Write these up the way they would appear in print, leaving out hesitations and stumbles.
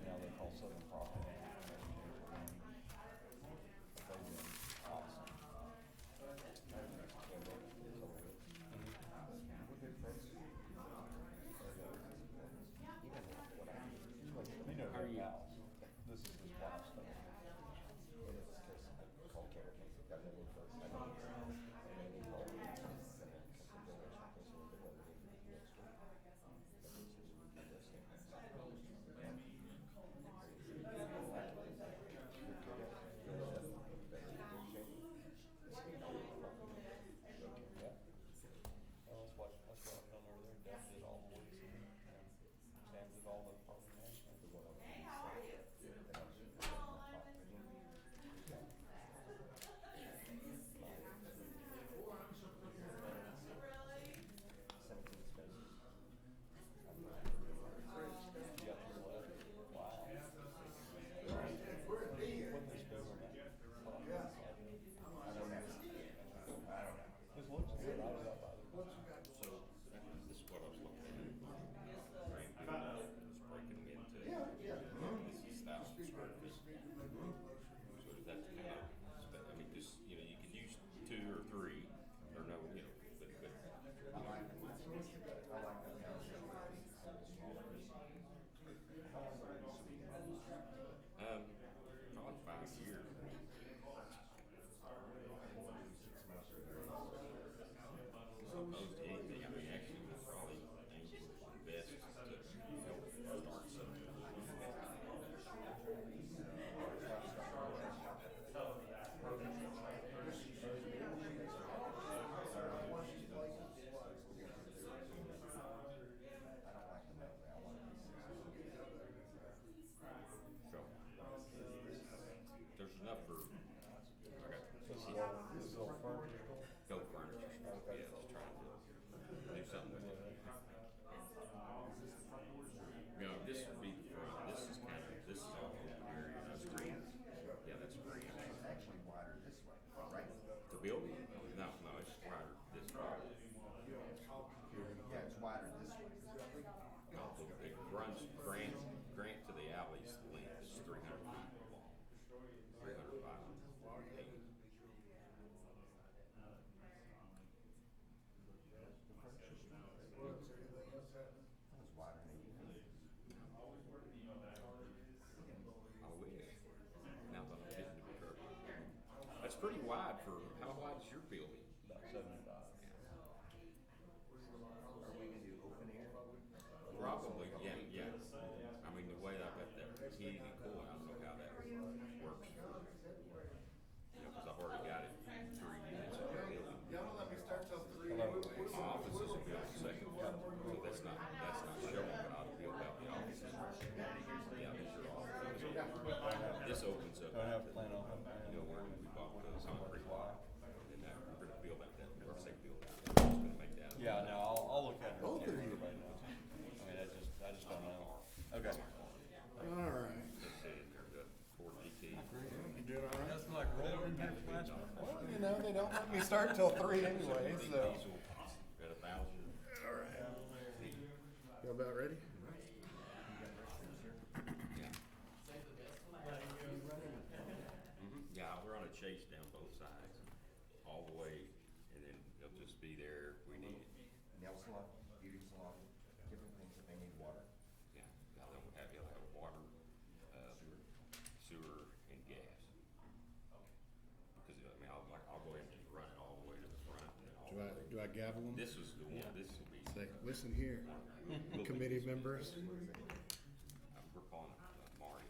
now they call Southern Property. But they've been awesome. We're good friends. Even what I do. They know their pals. This is his wife's stuff. And it's just called caretaking. Got that in first. I know it's called that's what I've done over there. Dad did all the leasing and Sam did all the property management. Hey, how are you? Pretty wide for, how wide is your building? About 75. Are we gonna do open air? Probably, yeah. I mean, the way I got that heating and cooling, I don't know how that works. You know, cause I've already got it 3 units in the building. Y'all don't let me start till 3. My offices will be on the second floor, so that's not showing, but I'll build out the offices. Yeah, this is your office. This opens up. Don't have to plan on it. You know, where we bought the concrete block, and now we're gonna build out that, or say build out, we're just gonna make that. Yeah, no, I'll look at it. Both of you. Everybody knows. I mean, I just don't know. Okay. All right. Ford GT. You doing all right? That's like rolling here last month. Well, you know, they don't let me start till 3 anyway, so. Diesel at 1,000. All right. You about ready? Yeah, we're on a chase down both sides, all the way, and then it'll just be there if we need it. Nail salon, beauty salon, different things if they need water. Yeah, you'll have water, sewer, and gas. Because I mean, I'll go ahead and just run it all the way to the front. And then all the way. Do I gavel them? This was the one. This will be. Say, listen here, committee members. We're calling it Mario.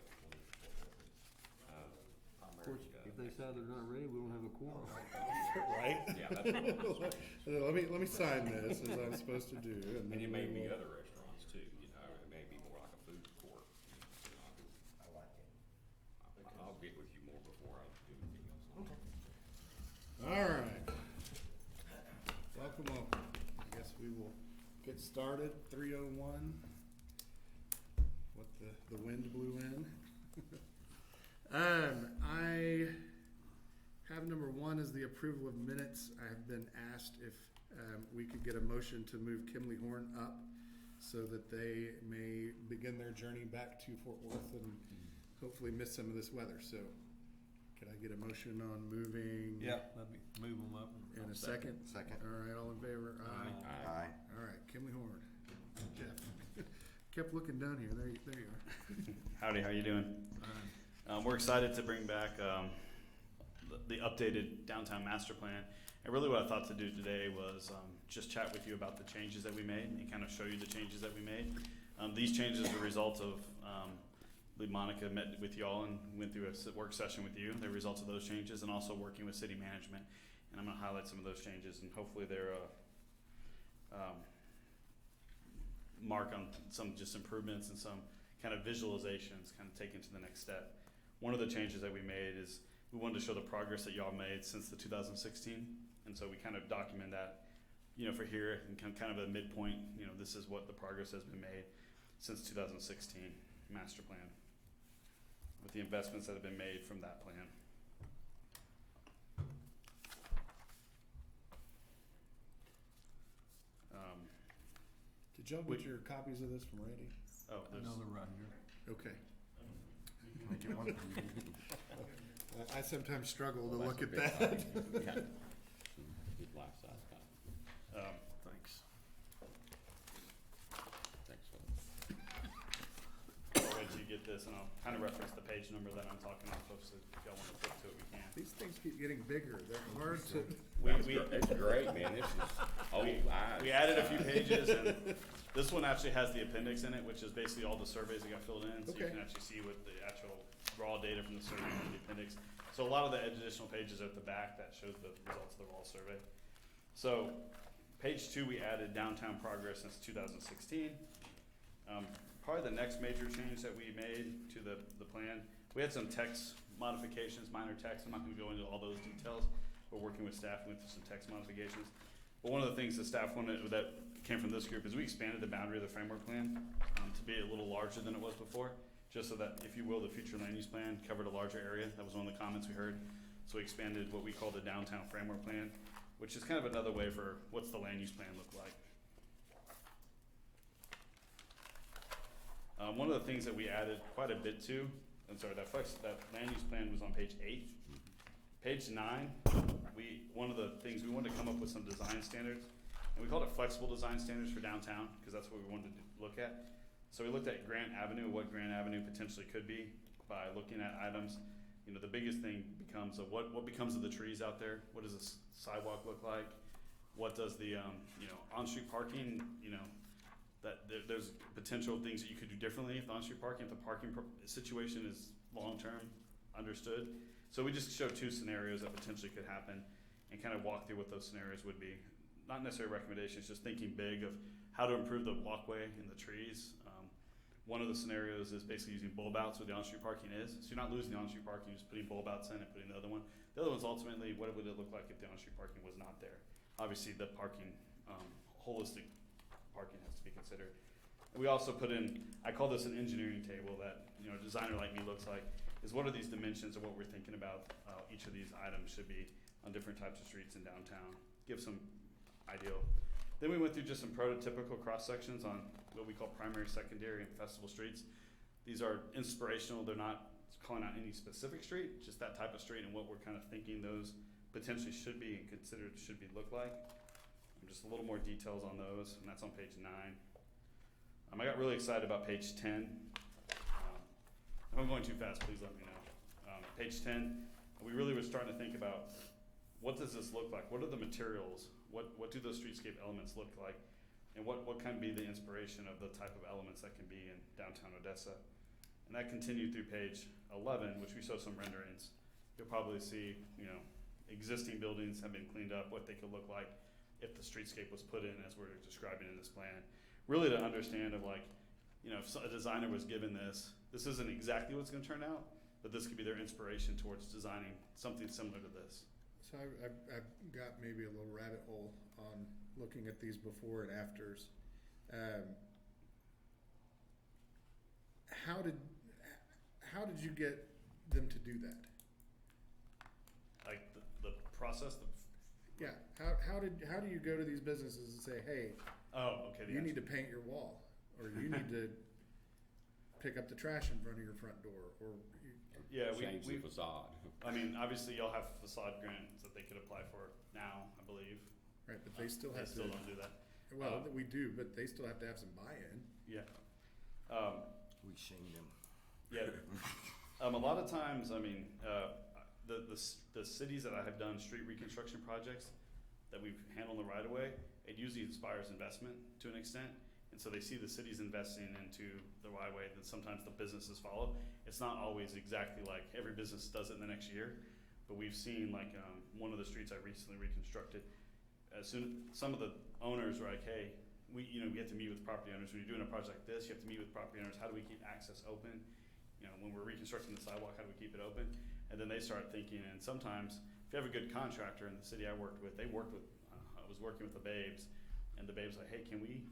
Of course, if they decide they're not ready, we don't have a quorum. Right? Yeah, that's let me sign this as I'm supposed to do, and then and it may be we'll- other restaurants too. You know, it may be more like a food court. You know, I like it. I'll get with you more before I do anything else. All right. Welcome. I guess we will get started. 3:01. What the wind blew in. I have number 1 is the approval of minutes. I have been asked if we could get a motion to move Kimley Horn up so that they may begin their journey back to Fort Worth and hopefully miss some of this weather. So can I get a motion on moving? Yeah, let me move them up. In a second? Second. All right, all in favor? Aye. Aye. All right, Kimley Horn. Jeff. Kept looking down here. There you are. Howdy, how you doing? We're excited to bring back the updated downtown master plan. And really what I thought to do today was just chat with you about the changes that we made and kind of show you the changes that we made. These changes are a result of, I believe Monica met with y'all and went through a work session with you. They're results of those changes and also working with city management. And I'm going to highlight some of those changes and hopefully they're mark on some just improvements and some kind of visualizations kind of taken to the next step. One of the changes that we made is we wanted to show the progress that y'all made since the 2016. And so we kind of document that, for here and kind of a midpoint, this is what the progress has been made since 2016 master plan with the investments that have been made from that plan. Did y'all get your copies of this from Randy? Oh, I there's, know they're right here. Okay. Make it one. I sometimes struggle to look at That's a that. big copy. He's life size copy. Thanks. Thanks for I'll wait till you get this and I'll kind of reference the page number that I'm talking off of, so if y'all want to flip to it, we can. These things keep getting bigger. They're hard to. It's great, man. This is We added a few pages, and this one actually has the appendix in it, which is basically all the surveys that got filled in, so you Okay. can actually see what the actual raw data from the survey in the appendix. So a lot of the additional pages are at the back that shows the results of the raw survey. So page 2, we added downtown progress since 2016. Probably the next major change that we made to the plan, we had some text modifications, minor text. I'm not going to go into all those details. We're working with staff, went through some text modifications. But one of the things the staff wanted that came from this group is we expanded the boundary of the framework plan to be a little larger than it was before, just so that, if you will, the future land use plan covered a larger area. That was one of the comments we heard. So we expanded what we call the downtown framework plan, which is kind of another way for what's the land use plan look like. One of the things that we added quite a bit to, that land use plan was on page 8. Page 9, one of the things we wanted to come up with some design standards, and we called it flexible design standards for downtown because that's what we wanted to look at. So we looked at Grant Avenue, what Grant Avenue potentially could be by looking at items. The biggest thing becomes what becomes of the trees out there? What does the sidewalk look like? What does the on-street parking? There's potential things that you could do differently if the on-street parking, if the parking situation is long-term understood. So we just showed 2 scenarios that potentially could happen and kind of walk through what those scenarios would be. Not necessarily recommendations, just thinking big of how to improve the walkway and the trees. One of the scenarios is basically using bulb outs where the on-street parking is. So you're not losing the on-street parking, you're just putting bulb outs in and putting the other one. The other one's ultimately, what would it look like if the on-street parking was not there? Obviously the parking, holistic parking has to be considered. And we also put in, I call this an engineering table that, a designer like me looks like, is what are these dimensions of what we're thinking about each of these items should be on different types of streets in downtown. Give some ideal. Then we went through just some prototypical cross sections on what we call primary, secondary, and festival streets. These are inspirational. They're not calling out any specific street, just that type of street and what we're kind of thinking those potentially should be and considered should be look like. Just a little more details on those, and that's on page 9. I got really excited about page 10. If I'm going too fast, please let me know. Page 10, we really were starting to think about what does this look like? What are the materials? What do those streetscape elements look like? And what can be the inspiration of the type of elements that can be in downtown Odessa? And that continued through page 11, which we show some renderings. You'll probably see, existing buildings have been cleaned up, what they could look like if the streetscape was put in as we're describing in this plan. Really to understand of if a designer was given this isn't exactly what's going to turn out, but this could be their inspiration towards designing something similar to this. So I've got maybe a little rabbit hole on looking at these before and afters. How did you get them to do that? Like the process. Yeah. How do you go to these businesses and say, hey, Okay. you need to paint your wall? or you need to pick up the trash in front of your front door, or you, Yeah, Change the we, facade. I mean, obviously y'all have facade grants that they could apply for now, I believe. right, but they still They have still to, don't do that. well, we do, but they still have to have some buy-in. Yeah. We shame them. Yeah. A lot of times, I mean, the cities that I have done street reconstruction projects that we've handled the right of way, it usually inspires investment to an extent. And so they see the cities investing into the right of way, then sometimes the businesses follow. It's not always exactly like every business does it in the next year, but we've seen like, one of the streets I recently reconstructed, some of the owners were like, hey, we have to meet with property owners. When you're doing a project like this, you have to meet with property owners. How do we keep access open? When we're reconstructing the sidewalk, how do we keep it open? And then they start thinking, and sometimes if you have a good contractor in the city I worked with, I was working with the Babes, and the Babes like, hey, can we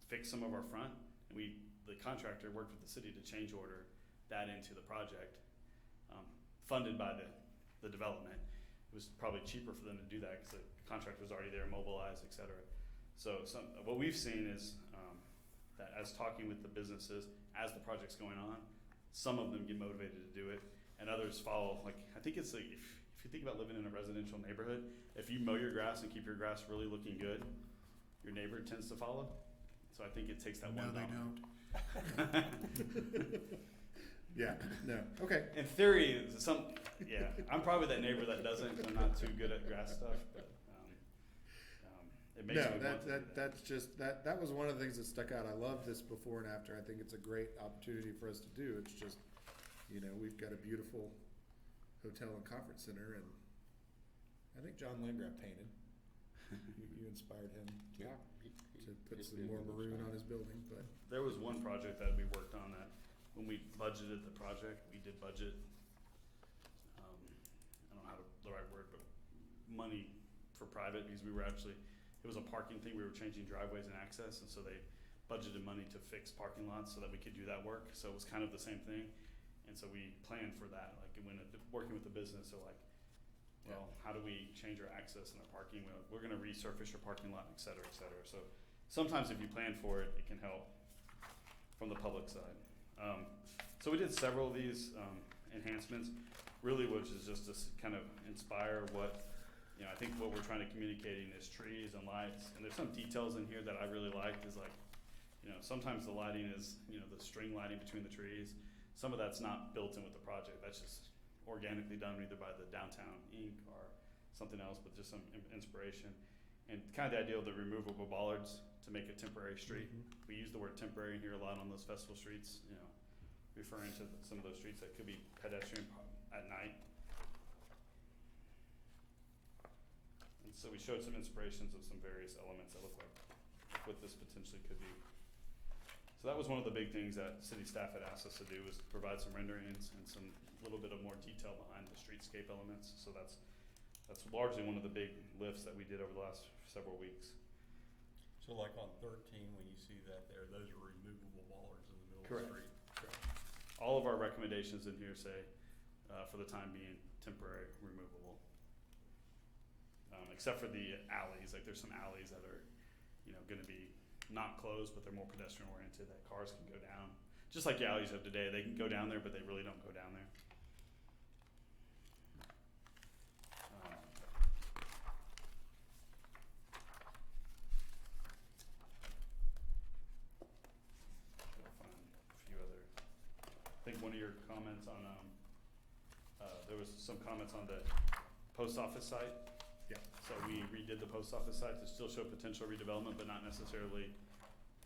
fix some of our front? And the contractor worked with the city to change order that into the project, funded by the development. It was probably cheaper for them to do that because the contractor was already there, mobilized, et cetera. So what we've seen is that as talking with the businesses, as the project's going on, some of them get motivated to do it, and others follow. Like, I think it's like, if you think about living in a residential neighborhood, if you mow your grass and keep your grass really looking good, your neighbor tends to follow. So I think it takes that No, one they domino. don't. Yeah, no, okay. In theory, I'm probably that neighbor that doesn't, 'cause I'm not too good at grass stuff, but, it makes No, me want to. that's just, that was one of the things that stuck out. I love this before and after. I think it's a great opportunity for us to do. It's just, we've got a beautiful hotel and conference center, and I think John Landgraf painted. You inspired him Yeah. to put some more maroon on his building, but. There was one project that we worked on that when we budgeted the project, we did budget, I don't know how to, the right word, but money for private, because it was a parking thing. We were changing driveways and access, and so they budgeted money to fix parking lots so that we could do that work. So it was kind of the same thing. And so we planned for that, like when working with the business, so like, well, how do we change our access and our parking? We're gonna resurface your parking lot, et cetera, et cetera. So sometimes if you plan for it, it can help from the public side. So we did several of these enhancements, really, which is just to kind of inspire what, I think what we're trying to communicating is trees and lights. And there's some details in here that I really liked, is like, sometimes the lighting is, the string lighting between the trees. Some of that's not built in with the project. That's just organically done either by the Downtown Inc. or something else, but just some inspiration. And kind of the idea of the removable bollards to make a temporary street. Mhm. We use the word temporary here a lot on those festival streets, referring to some of those streets that could be pedestrian at night. And so we showed some inspirations of some various elements that look like what this potentially could be. So that was one of the big things that city staff had asked us to do, was to provide some renderings and some little bit of more detail behind the streetscape elements. So that's largely one of the big lifts that we did over the last several weeks. So like on 13, when you see that there, those are removable bollards in the middle Correct. of the street? Correct. All of our recommendations in here say, for the time being, temporary removable. Except for the alleys, like there's some alleys that are, gonna be not closed, but they're more pedestrian oriented, that cars can go down. Just like the alleys of today, they can go down there, but they really don't go down there. I'll find a few other, I think one of your comments on, there was some comments on the post office site. Yeah. So we redid the post office site to still show potential redevelopment, but not necessarily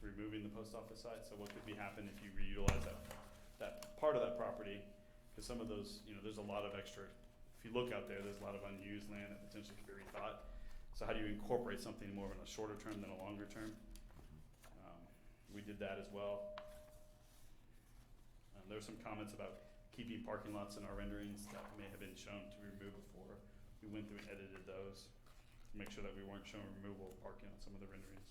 removing the post office site. So what could happen if you reutilize that part of that property? Because some of those, there's a lot of extra, if you look out there, there's a lot of unused land that potentially could be rethought. So how do you incorporate something more in a shorter term than a longer term? We did that as well. There were some comments about keeping parking lots in our renderings that may have been shown to be removed before. We went through and edited those to make sure that we weren't showing removal of parking on some of the renderings.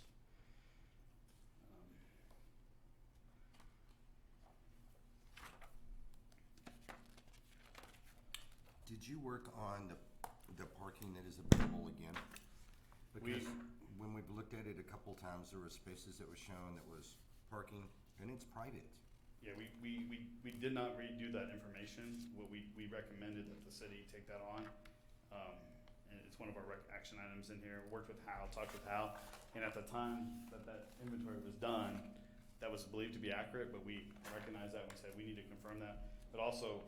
Did you work on the parking that is available again? Because when we've looked at it a couple times, there were spaces that were shown that was parking, and it's private. Yeah, we did not redo that information. What we recommended that the city take that on. And it's one of our action items in here. Worked with Hal, talked with Hal, and at the time that inventory was done, that was believed to be accurate, but we recognized that and we said we need to confirm that. But also,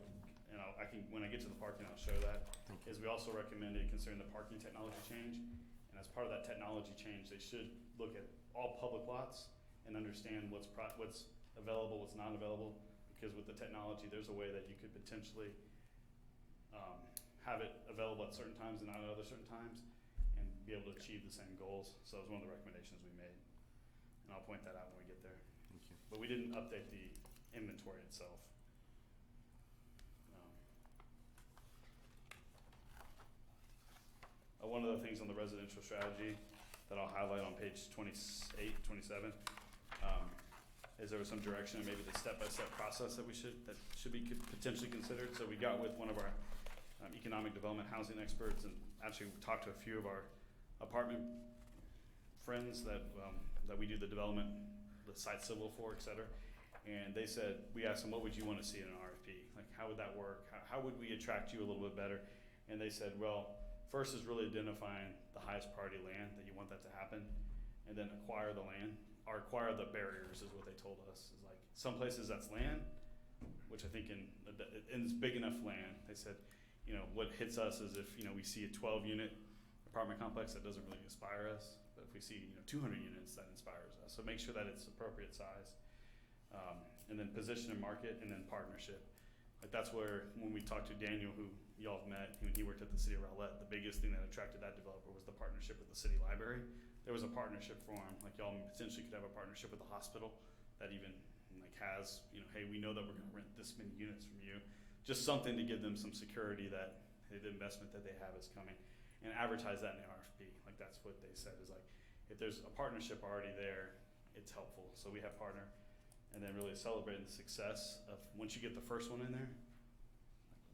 and when I get to the parking, I'll show that, is we also recommended considering the parking technology change. And as part of that technology change, they should look at all public lots and understand what's available, what's not available, because with the technology, there's a way that you could potentially have it available at certain times and not at other certain times, and be able to achieve the same goals. So it was one of the recommendations we made, and I'll point that out when we get there. Thank you. But we didn't update the inventory itself. One of the things on the residential strategy that I'll highlight on page 28, 27, is there was some direction and maybe the step-by-step process that should be potentially considered. So we got with one of our economic development housing experts and actually talked to a few of our apartment friends that we do the development, the site civil for, et cetera. And they said, we asked them, what would you want to see in an RFP? Like, how would that work? How would we attract you a little bit better? And they said, well, first is really identifying the highest priority land that you want that to happen, and then acquire the land, or acquire the barriers is what they told us. Is like some places that's land, which I think in it's big enough land. They said, you know, what hits us is if, you know, we see a 12-unit apartment complex that doesn't really inspire us, but if we see, you know, 200 units, that inspires us. So make sure that it's appropriate size, and then position and market, and then partnership. Like that's where, when we talked to Daniel, who y'all have met, when he worked at the city of Rowlett, the biggest thing that attracted that developer was the partnership with the city library. There was a partnership form, like y'all potentially could have a partnership with the hospital that even like has, you know, hey, we know that we're gonna rent this many units from you. Just something to give them some security that hey, the investment that they have is coming, and advertise that in the RFP. Like that's what they said is like, if there's a partnership already there, it's helpful. So we have partner, and then really celebrating the success of once you get the first one in there.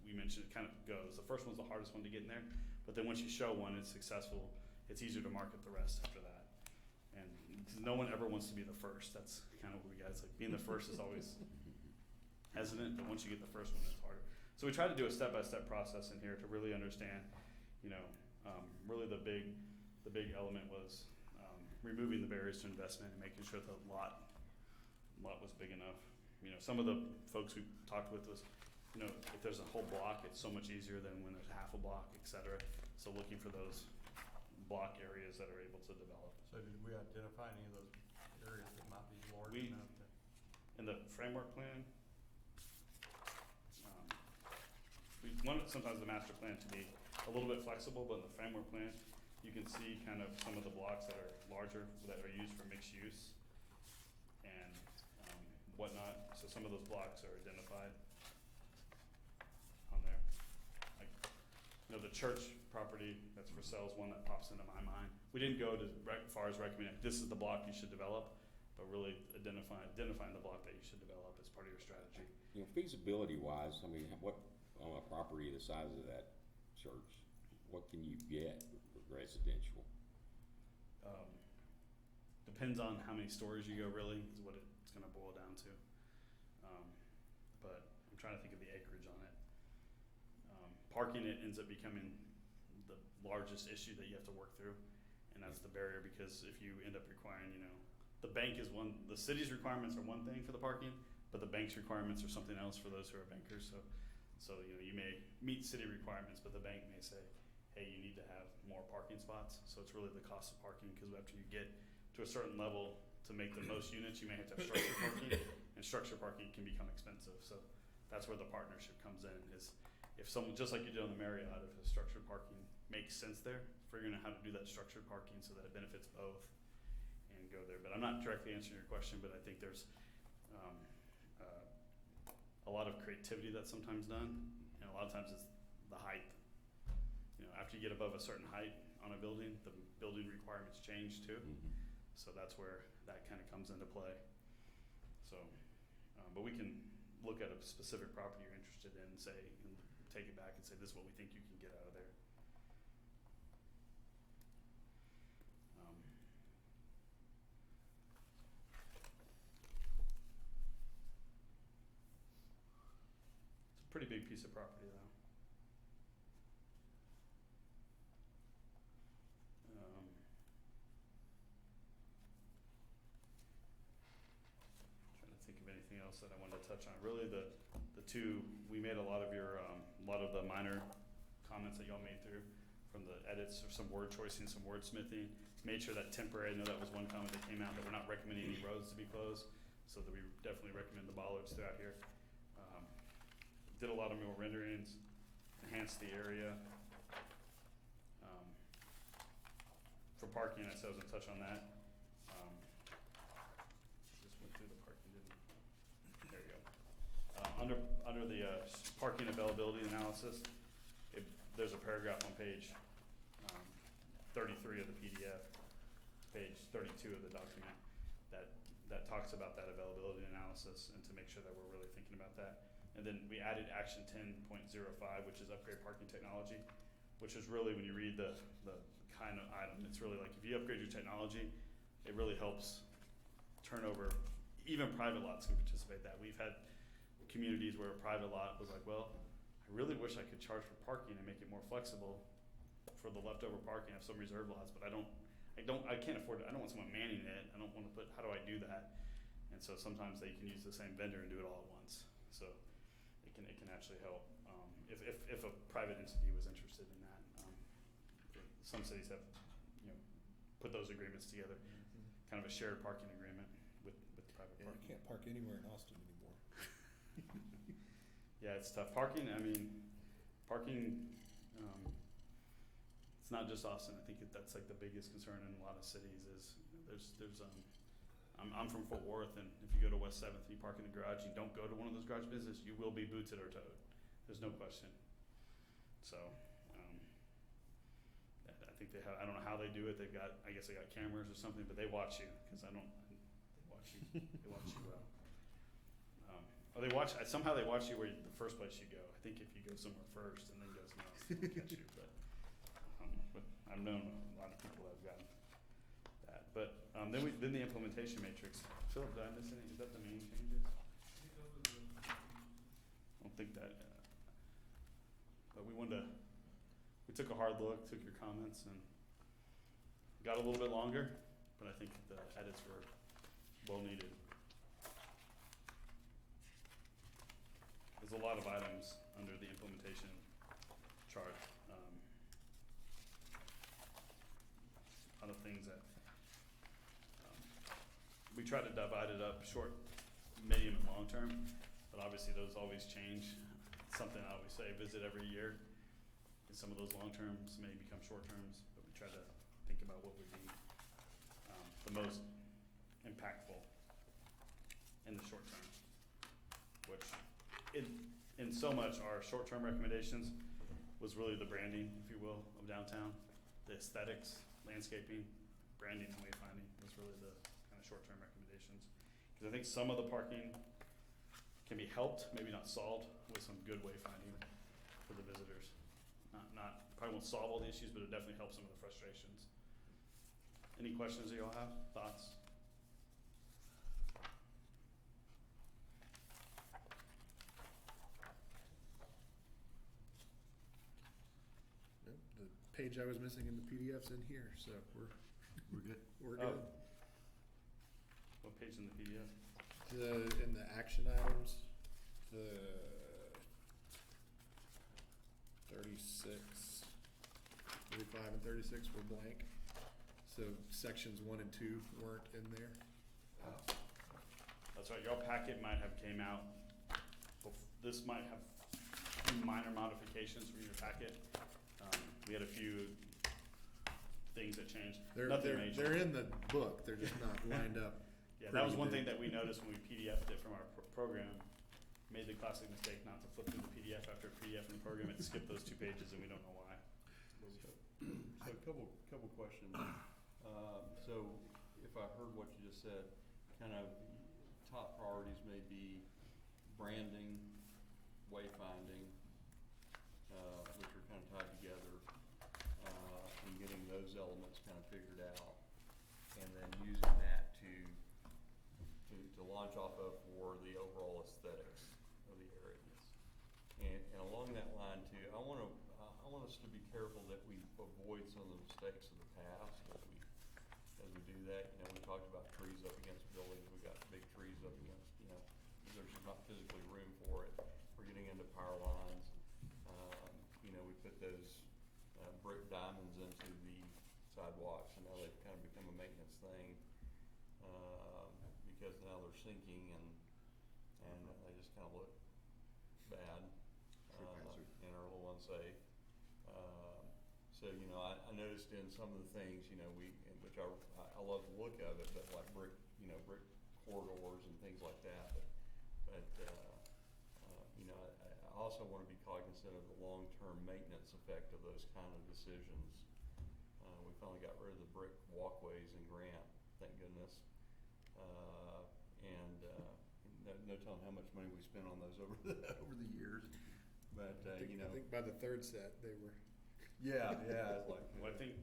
We mentioned it kind of goes. The first one's the hardest one to get in there, but then once you show one, it's successful. It's easier to market the rest after that. And no one ever wants to be the first. That's kind of what we guys like. Being the first is always hesitant, but once you get the first one, it's harder. So we try to do a step-by-step process in here to really understand, you know, really the big element was removing the barriers to investment and making sure the lot was big enough. You know, some of the folks we talked with was, you know, if there's a whole block, it's so much easier than when there's half a block, et cetera. So looking for those block areas that are able to develop. So did we identify any of those areas that might be large We- enough to? In the framework plan, we want sometimes the master plan to be a little bit flexible, but in the framework plan, you can see kind of some of the blocks that are larger, that are used for mixed use and whatnot. So some of those blocks are identified on there. Like, you know, the church property that's for sale is one that pops into my mind. We didn't go to far as recommending this is the block you should develop, but really identifying the block that you should develop as part of your strategy. You know, feasibility wise, I mean, what, on a property the size of that church, what can you get for residential? Depends on how many stories you go, really, is what it's gonna boil down to. But I'm trying to think of the acreage on it. Parking it ends up becoming the largest issue that you have to work through, and that's the barrier, because if you end up requiring, you know, the bank is one, the city's requirements are one thing for the parking, but the bank's requirements are something else for those who are bankers. So you know, you may meet city requirements, but the bank may say, hey, you need to have more parking spots. So it's really the cost of parking, because after you get to a certain level to make the most units, you may have to have structured parking, and structured parking can become expensive. So that's where the partnership comes in, is if someone, just like you did on the Marriott, if the structured parking makes sense there, figuring out how to do that structured parking so that it benefits both and go there. But I'm not directly answering your question, but I think there's a lot of creativity that's sometimes done, and a lot of times it's the height. You know, after you get above a certain height on a building, the building requirements change too. Mm-hmm. So that's where that kind of comes into play. So, but we can look at a specific property you're interested in, say, and take it back and say, this is what we think you can get out of there. pretty big piece of property though. Trying to think of anything else that I wanted to touch on. Really, the two, we made a lot of your, a lot of the minor comments that y'all made through from the edits, or some word choicing, some wordsmithing. Made sure that temporary, I know that was one comment that came out, that we're not recommending any roads to be closed, so that we definitely recommend the bollards throughout here. Did a lot of more renderings, enhanced the area. For parking, I said I was gonna touch on that. Just went through the parking, didn't, there you go. Under the parking availability analysis, there's a paragraph on page 33 of the PDF, page 32 of the document, that talks about that availability analysis, and to make sure that we're really thinking about that. And then we added action 10.05, which is upgrade parking technology, which is really, when you read the kind of item, it's really like, if you upgrade your technology, it really helps turnover. Even private lots can participate in that. We've had communities where a private lot was like, well, I really wish I could charge for parking and make it more flexible for the leftover parking. I have some reserve lots, but I can't afford it. I don't want someone manning it. I don't want to put, how do I do that? And so sometimes they can use the same vendor and do it all at once. So it can actually help, if a private entity was interested in that. Some cities have, put those agreements together, kind of a shared parking agreement with private Yeah, you parking. can't park anywhere in Austin anymore. Yeah, it's tough. Parking, it's not just Austin. I think that's like the biggest concern in a lot of cities is, I'm from Fort Worth, and if you go to West 7th and you park in the garage, you don't go to one of those garage businesses, you will be booted or towed. There's no question. So, I think they have, I don't know how they do it. I guess they got cameras or something, but they watch you, because they watch you well. Or somehow they watch you where the first place you go. I think if you go somewhere first and then go somewhere else, they catch you. But I've known a lot of people that have gotten that. But then the implementation matrix. Philip, did I miss any? Is that the main changes? I don't think that. But we took a hard look, took your comments, and got a little bit longer. But I think the edits were well needed. There's a lot of items under the implementation chart. Other things that we try to divide it up short, medium, and long term, but obviously those always change. It's something I always say, visit every year, and some of those long terms may become short terms, but we try to think about what would be the most impactful in the short term, which in so much our short term recommendations was really the branding, if you will, of downtown, the aesthetics, landscaping, branding, and wayfinding was really the kind of short-term recommendations. Because I think some of the parking can be helped, maybe not solved, with some good wayfinding for the visitors. Probably won't solve all the issues, but it definitely helps some of the frustrations. Any questions that y'all have? Thoughts? Nope, the page I was missing in the PDF's in here, so we're good. We're Oh. good. What page in the PDF? In the action items, the 36, 35 and 36 were blank. So sections 1 and 2 weren't in there. That's right, your packet might have came out, this might have minor modifications from your packet. We had a few things that changed, nothing major. They're in the book, they're just not lined up. Yeah, that was one thing that we noticed when we PDF'd it from our program. Made the classic mistake not to flip through the PDF after PDF in the program and skip those 2 pages, and we don't know why. So a couple questions. So if I heard what you just said, kind of top priorities may be branding, wayfinding, which are kind of tied together, and getting those elements kind of figured out, and then using that to launch off of for the overall aesthetics of the areas. And and along that line too, I want us to be careful that we avoid some of the mistakes of the past as we do that. You know, we talked about trees up against buildings. We got big trees up against, you know, there's just not physically room for it. We're getting into power lines. You know, we put those brick diamonds into the sidewalks, and now they've kind of become a maintenance thing because now they're sinking and they just kind of look bad and are a little unsafe. So, you know, I noticed in some of the things, you know, which I love the look of it, but like brick corridors and things like that. But you know, I also want to be cognizant of the long-term maintenance effect of those kind of decisions. We finally got rid of the brick walkways in Grant, thank goodness. And no telling how much money we spent on those over the years. But you know, I think by the third set they were. Yeah, it's like. Well, I think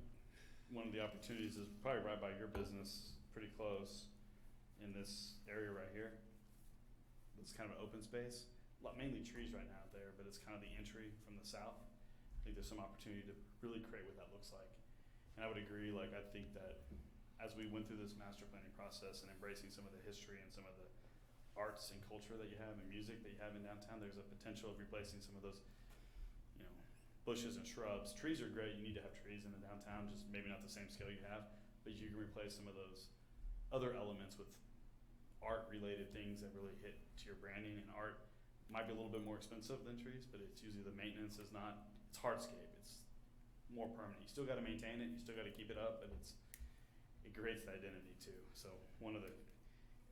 one of the opportunities is probably right by your business, pretty close, in this area right here. It's kind of an open space, mainly trees right now there, but it's kind of the entry from the south. I think there's some opportunity to really create what that looks like. And I would agree, like, I think that as we went through this master planning process and embracing some of the history and some of the arts and culture that you have and music that you have in downtown, there's a potential of replacing some of those, you know, bushes and shrubs. Trees are great, you need to have trees in the downtown, just maybe not the same scale you have, but you can replace some of those other elements with art related things that really hit to your branding. And art might be a little bit more expensive than trees, but it's usually the maintenance is not, it's hardscape, it's more permanent. You still gotta maintain it, you still gotta keep it up, but it creates the identity too. So one of the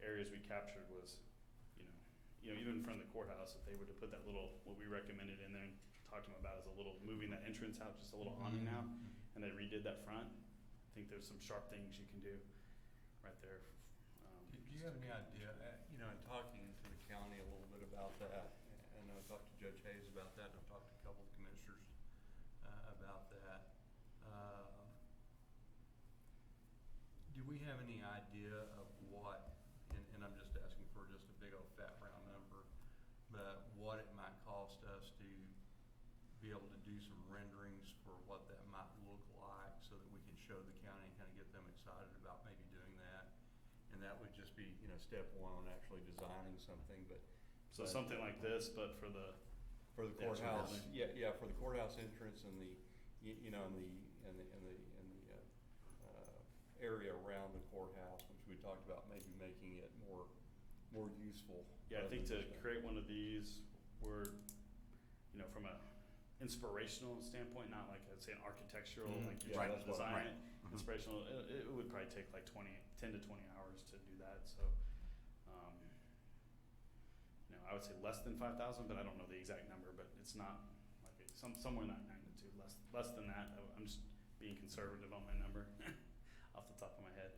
areas we captured was, you know, even from the courthouse, if they were to put that little, what we recommended in there and talked to them about is a little, moving that entrance out just a little awning now, and they redid that front. I think there's some sharp things you can do right there. Do you have any idea, you know, in talking to the county a little bit about that, and I talked to Judge Hayes about that, and I've talked to a couple of commissioners about that. Do we have any idea of what, and I'm just asking for just a big old fat round number, but what it might cost us to be able to do some renderings for what that might look like so that we can show the county and kind of get them excited about maybe doing that? And that would just be, you know, step one on actually designing something, but. So something like this, but for the courthouse, building. yeah, for the courthouse entrance and the, you know, and the area around the courthouse, which we talked about maybe making it more useful. Yeah, I think to create one of these, we're, you know, from a inspirational standpoint, not like I'd say an architectural, like you're trying to design it, inspirational, it would probably take like 10 to 20 hours to do that. So, you know, I would say less than 5,000, but I don't know the exact number, but it's not like somewhere in that magnitude, less than that. I'm just being conservative on my number off the top of my head.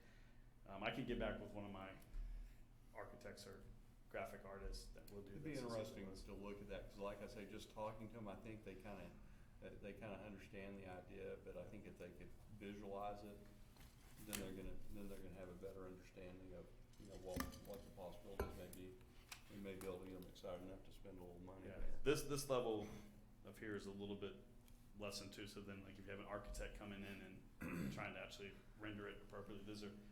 I can get back with one of my architects or graphic artists that will do It'd this. be interesting to look at that, because like I say, just talking to them, I think they kind of understand the idea, but I think if they could visualize it, then they're gonna have a better understanding of, you know, what the possibilities may be. We may be able to get them excited enough to spend a little money Yeah, there. this level of here is a little bit less intrusive than like if you have an architect coming in and trying to actually render it appropriately.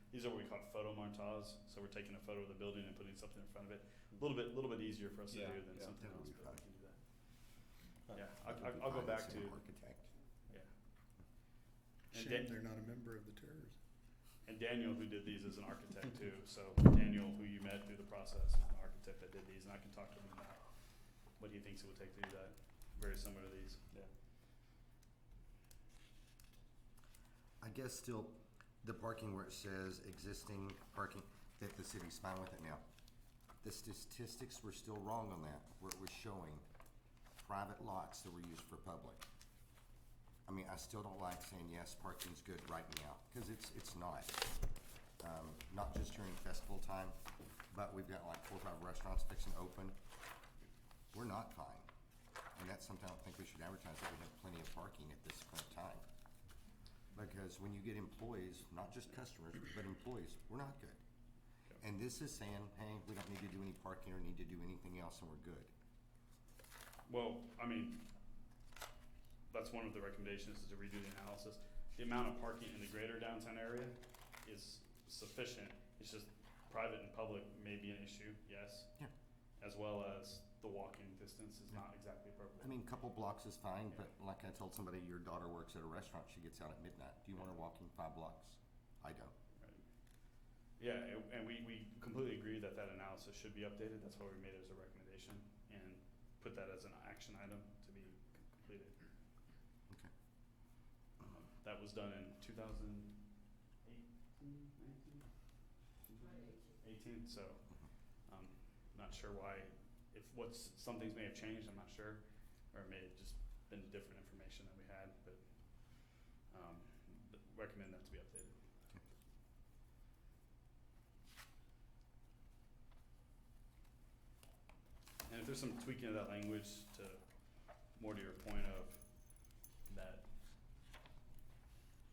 These are what we call photo montages. So we're taking a photo of the building and putting something in front of it. A little bit easier for us to do than something else, but we can do that. Yeah, I'll go back to. Architect. Yeah. And Shame they're not a member of the TIRZ. And Daniel, who did these, is an architect too. So Daniel, who you met through the process, is an architect that did these, and I can talk to him about what he thinks it would take to do that. Very similar to these. Yeah. I guess still, the parking where it says existing parking, that the city's fine with it now. The statistics were still wrong on that, where it was showing private lots that were used for public. I mean, I still don't like saying, yes, parking's good right now, because it's not. Not just during festival time, but we've got like 4 or 5 restaurants fixing to open. We're not fine. And that's something I don't think we should advertise, that we have plenty of parking at this current time. Because when you get employees, not just customers, but employees, we're not good. And this is saying, hey, we don't need to do any parking or need to do anything else and we're good. Well, I mean, that's one of the recommendations, is to redo the analysis. The amount of parking in the greater downtown area is sufficient. It's just private and public may be an issue, yes. Yeah. As well as the walking distance is not exactly appropriate. I mean, couple blocks is fine, but like I told somebody, your daughter works at a restaurant, she gets out at midnight. Do you want her walking 5 blocks? I don't. Right. Yeah, and we completely agree that that analysis should be updated. That's why we made it as a recommendation and put that as an action item to be completed. Okay. That was done in 2018, 18, so not sure why, if some things may have changed, I'm not sure, or it may have just been different information that we had, but recommend that to be updated. And if there's some tweaking of that language to more to your point of that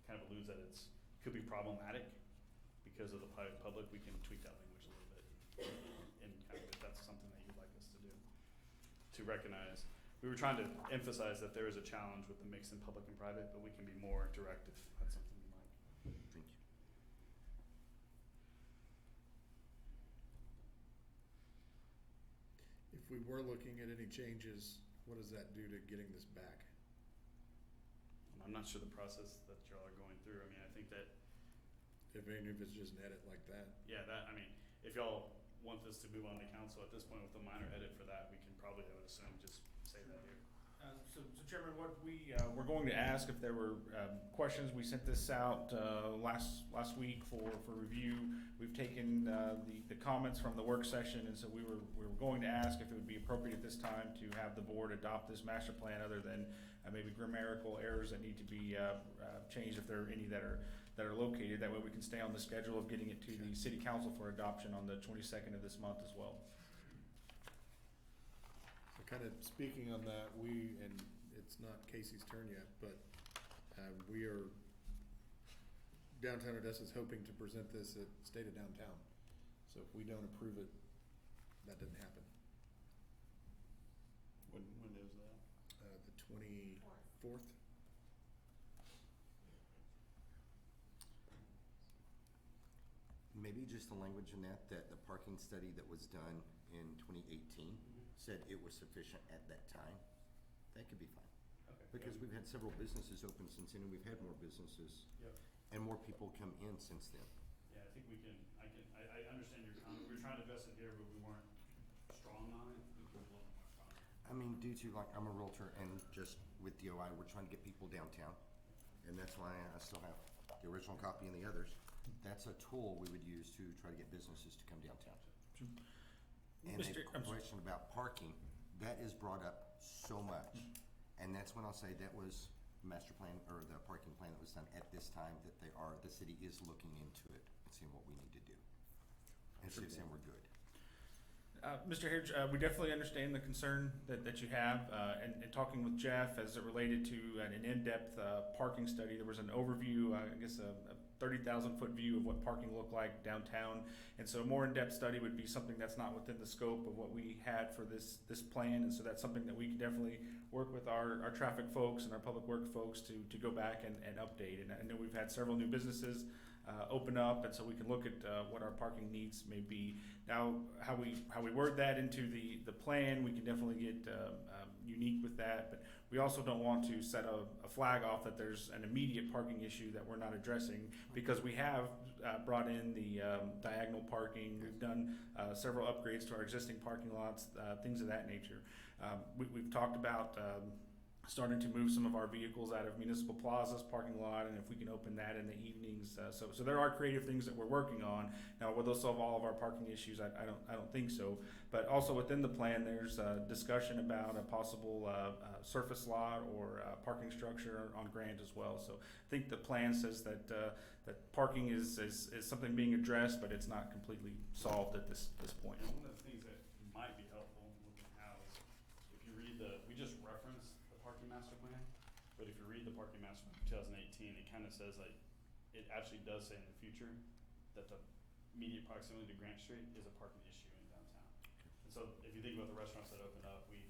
kind of alludes that could be problematic because of the private public, we can tweak that language a little bit. And kind of if that's something that you'd like us to do. To recognize, we were trying to emphasize that there is a challenge with the mix in public and private, but we can be more direct if that's something you like. Thank you. If we were looking at any changes, what does that do to getting this back? I'm not sure the process that y'all are going through. I mean, I think that, Even if it's just an edit like that? yeah, I mean, if y'all want this to move on to council at this point with a minor edit for that, we can probably, I would assume, just say that here. So Chairman, what we're going to ask if there were questions. We sent this out last week for review. We've taken the comments from the work session, and so we were going to ask if it would be appropriate at this time to have the board adopt this master plan, other than maybe grammatical errors that need to be changed if there are any that are located. That way we can stay on the schedule of getting it to the city council for adoption on the 22nd of this month as well. So kind of speaking on that, and it's not Casey's turn yet, but we are, Downtown Odessa's hoping to present this at State of Downtown. So if we don't approve it, that doesn't happen. When is that? The 24th? Maybe just the language in that the parking study that was done in 2018 said it was sufficient at that time. That could be fine. Okay. Because we've had several businesses open since then, and we've had more businesses, Yep. and more people come in since then. Yeah, I think I understand your comment. We were trying to address it here, but we weren't strong on it. We could be a little more strong. I mean, due to, like, I'm a realtor, and just with DOI, we're trying to get people downtown, and that's why I still have the original copy and the others. That's a tool we would use to try to get businesses to come downtown. And a question about parking, that is brought up so much, and that's when I'll say that was the master plan, or the parking plan that was done at this time, that the city is looking into it and seeing what we need to do. And so saying we're good. Mr. Hirsch, we definitely understand the concern that you have, and talking with Jeff as it related to an in-depth parking study. There was an overview, I guess a 30,000-foot view of what parking looked like downtown, and so a more in-depth study would be something that's not within the scope of what we had for this plan, and so that's something that we can definitely work with our traffic folks and our public work folks to go back and update. And I know we've had several new businesses open up, and so we can look at what our parking needs may be. Now, how we word that into the plan, we can definitely get unique with that, but we also don't want to set a flag off that there's an immediate parking issue that we're not addressing, because we have brought in the diagonal parking. We've done several upgrades to our existing parking lots, things of that nature. We've talked about starting to move some of our vehicles out of Municipal Plaza's parking lot, and if we can open that in the evenings. So there are creative things that we're working on. Now, will those solve all of our parking issues? I don't think so. But also within the plan, there's a discussion about a possible surface lot or parking structure on Grant as well. So I think the plan says that parking is something being addressed, but it's not completely solved at this point. And one of the things that might be helpful looking how is if you read we just reference the parking master plan, but if you read the parking master plan 2018, it kind of says like, it actually does say in the future that the immediate proximity to Grant Street is a parking issue in downtown. And so so if you think about the restaurants that opened up, we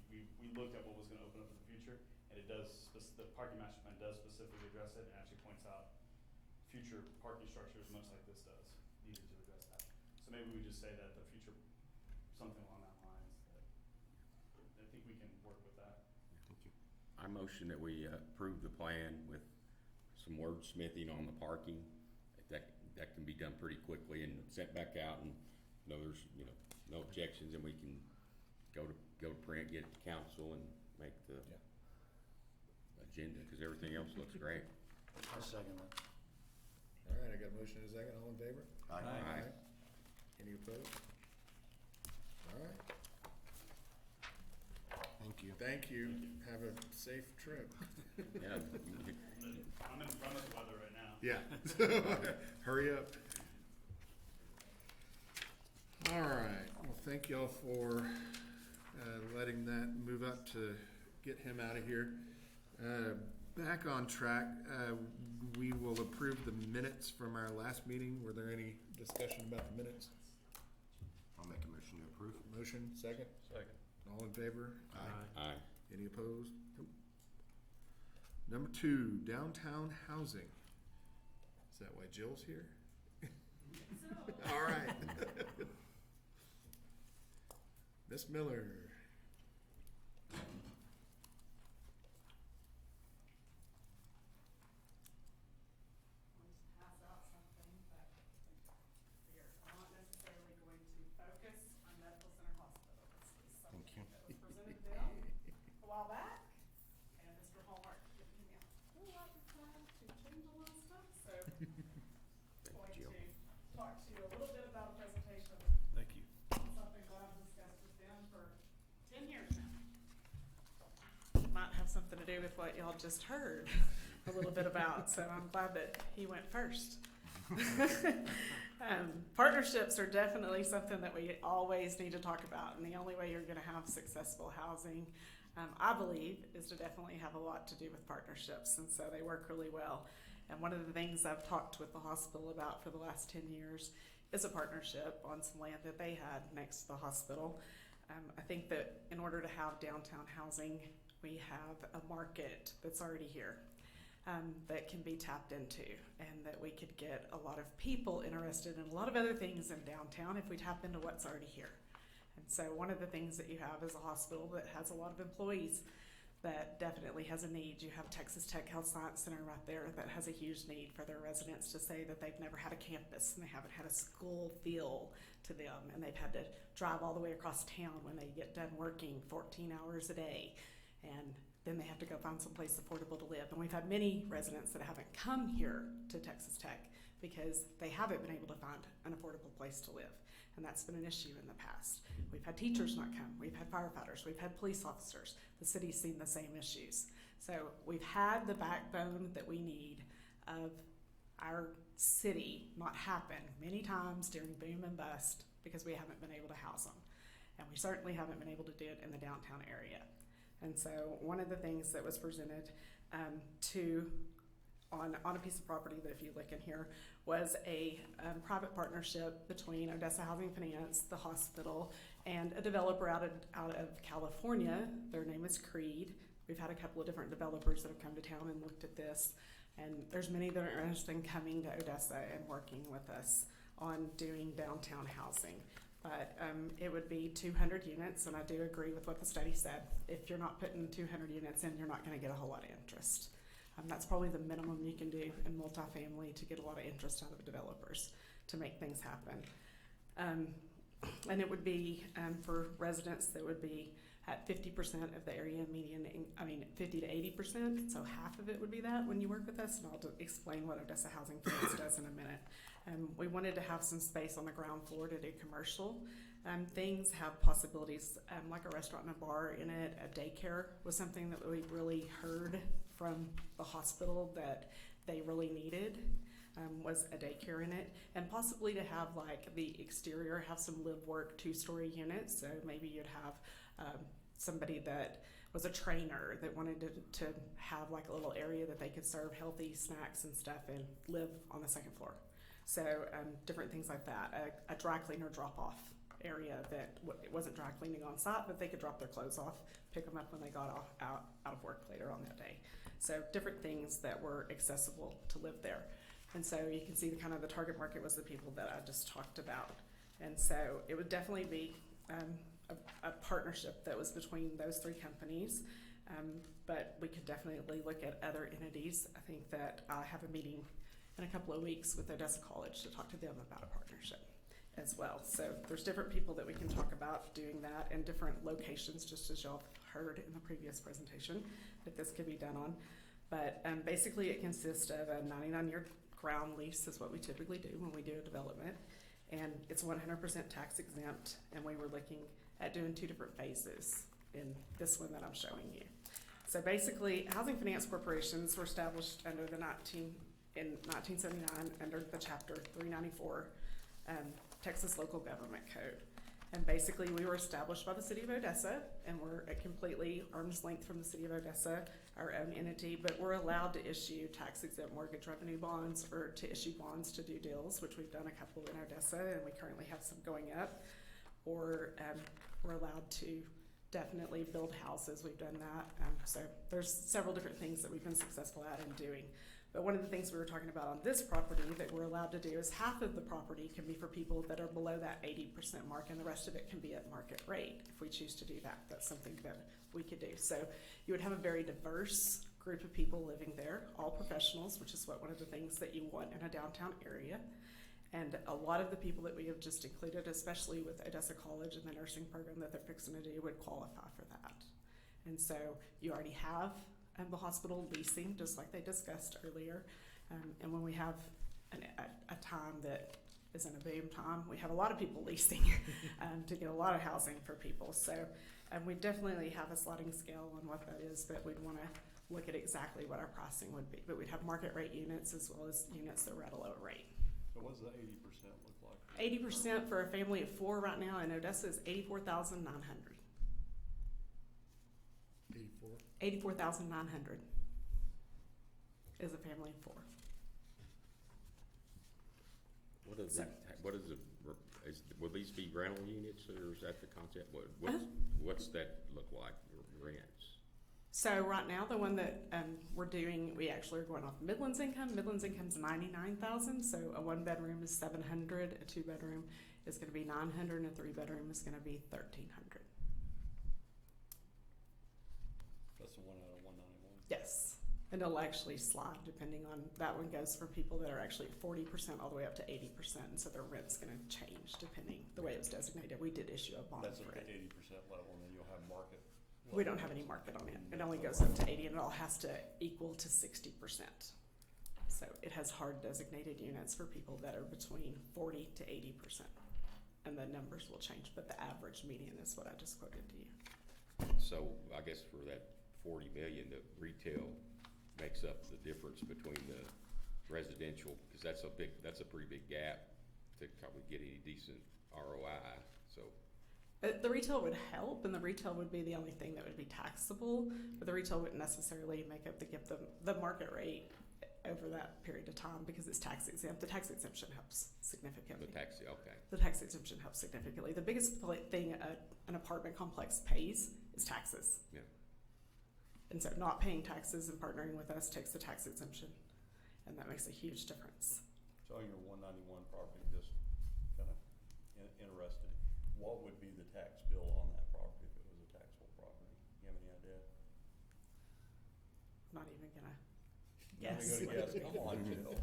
looked at what was gonna open up in the future, and it does, the parking master plan does specifically address it, and actually points out future parking structures, much like this does, needed to address that. So maybe we just say that the future, something along that lines, that, I think we can work with that. Thank you. I motion that we approve the plan with some wordsmithing on the parking. That can be done pretty quickly and sent back out, and there's, no objections, and we can go to print, get it to council, and make the agenda, because everything else looks great. I'll second that. All right, I got a motion and a second. All in favor? Aye. Any opposed? All right. Thank you. Thank you. Have a safe trip. Yeah. I'm in front of the weather right now. Yeah. Hurry up. All right. Well, thank y'all for letting that move up to get him out of here. Back on track. We will approve the minutes from our last meeting. Were there any discussion about the minutes? I'll make a motion to approve. Motion, second? Second. All in favor? Aye. Any opposed? Nope. Number 2, downtown housing. Is that why Jill's here? All right. Miss Miller. Pass out something that we are not necessarily going to focus on Medical Center Hospital. This is something Thank you. that was presented to them a while back, and Mr. Hallmark gave me a whole lot of time to change a lot of stuff, so going Jill. to talk to you a little bit about a presentation Thank you. on something that I've discussed with them for 10 years now. Might have something to do with what y'all just heard a little bit about, so I'm glad that he went first. Partnerships are definitely something that we always need to talk about, and the only way you're going to have successful housing, I believe, is to definitely have a lot to do with partnerships, and so they work really well. And one of the things I've talked with the hospital about for the last 10 years is a partnership on some land that they had next to the hospital. I think that in order to have downtown housing, we have a market that's already here. That can be tapped into, and that we could get a lot of people interested in a lot of other things in downtown if we tap into what's already here. And so one of the things that you have is a hospital that has a lot of employees that definitely has a need. You have Texas Tech Health Science Center right there that has a huge need for their residents to say that they've never had a campus and they haven't had a school feel to them, and they've had to drive all the way across town when they get done working 14 hours a day, and then they have to go find someplace affordable to live. And we've had many residents that haven't come here to Texas Tech because they haven't been able to find an affordable place to live. And that's been an issue in the past. We've had teachers not come. We've had firefighters. We've had police officers. The city's seen the same issues. So we've had the backbone that we need of our city not happen many times during boom and bust because we haven't been able to house them. And we certainly haven't been able to do it in the downtown area. And so one of the things that was presented on a piece of property that if you look in here was a private partnership between Odessa Housing Finance, the hospital, and a developer out of California. Their name is Creed. We've had a couple of different developers that have come to town and looked at this, and there's many that are interested in coming to Odessa and working with us on doing downtown housing. But it would be 200 units, and I do agree with what the study said. If you're not putting 200 units in, you're not going to get a whole lot of interest. That's probably the minimum you can do in multifamily to get a lot of interest out of developers to make things happen. And it would be for residents that would be at 50% of the area median, 50 to 80%, so half of it would be that when you work with us, and I'll explain what Odessa Housing Finance does in a minute. We wanted to have some space on the ground floor to do commercial things, have possibilities like a restaurant and a bar in it. A daycare was something that we really heard from the hospital that they really needed, was a daycare in it, and possibly to have like the exterior have some live work 2-story units. So maybe you'd have somebody that was a trainer that wanted to have like a little area that they could serve healthy snacks and stuff and live on the second floor. So different things like that. A dry cleaner drop off area that it wasn't dry cleaning on site, but they could drop their clothes off, pick them up when they got out of work later on that day. So different things that were accessible to live there. And so you can see the kind of the target market was the people that I just talked about. And so it would definitely be a partnership that was between those three companies. But we could definitely look at other entities. I think that I have a meeting in a couple of weeks with Odessa College to talk to them about a partnership as well. So there's different people that we can talk about doing that in different locations, just as y'all heard in the previous presentation that this could be done on. But basically it consists of a 99-year ground lease is what we typically do when we do a development. And it's 100% tax exempt, and we were looking at doing 2 different phases in this one that I'm showing you. So basically, housing finance corporations were established under in 1979 under the Chapter 394 Texas Local Government Code. And basically, we were established by the City of Odessa, and we're at completely arm's length from the City of Odessa, our own entity, but we're allowed to issue tax-exempt mortgage revenue bonds or to issue bonds to do deals, which we've done a couple in Odessa, and we currently have some going up. Or we're allowed to definitely build houses. We've done that. So there's several different things that we've been successful at in doing. But one of the things we were talking about on this property that we're allowed to do is half of the property can be for people that are below that 80% mark, and the rest of it can be at market rate if we choose to do that. That's something that we could do. So you would have a very diverse group of people living there, all professionals, which is one of the things that you want in a downtown area. And a lot of the people that we have just included, especially with Odessa College and the nursing program that they're fixing to do, would qualify for that. And so you already have the hospital leasing, just like they discussed earlier. And when we have a time that isn't a boom time, we have a lot of people leasing to get a lot of housing for people. So we definitely have a sliding scale on what that is, but we'd want to look at exactly what our pricing would be. But we'd have market rate units as well as units that were at a lower rate. So what does the 80% look like? 80% for a family of 4 right now in Odessa is $84,900. 84,900 is a family of 4. What is that, will these be rental units, or is that the concept? What's that look like, rents? So right now, the one that we're doing, we actually are going off Midland's income. Midland's income's $99,000. So a 1-bedroom is $700, a 2-bedroom is going to be $900, and a 3-bedroom is going to be $1,300. That's the one out of 191? Yes, and it'll actually slide depending on, that one goes for people that are actually at 40% all the way up to 80%, and so their rent's going to change depending the way it was designated. We did issue a bond That's for at it. the 80% level, and then you'll have market. We don't have any market on it. It only goes up to 80, and it all has to equal to 60%. So it has hard designated units for people that are between 40 to 80%, and the numbers will change, but the average median is what I just quoted to you. So I guess for that 40 million, the retail makes up the difference between the residential, because that's a pretty big gap to probably get any decent ROI. So The retail would help, and the retail would be the only thing that would be taxable, but the retail wouldn't necessarily make up the market rate over that period of time because it's tax exempt. The tax exemption helps significantly. the tax, okay. The tax exemption helps significantly. The biggest thing an apartment complex pays is taxes. Yeah. And so not paying taxes and partnering with us takes the tax exemption, and that makes a huge difference. So on your 191 property, just kind of interested, what would be the tax bill on that property if it was a taxable property? You have any idea? I'm not even gonna Not guess. even gonna guess. Come on, Jill.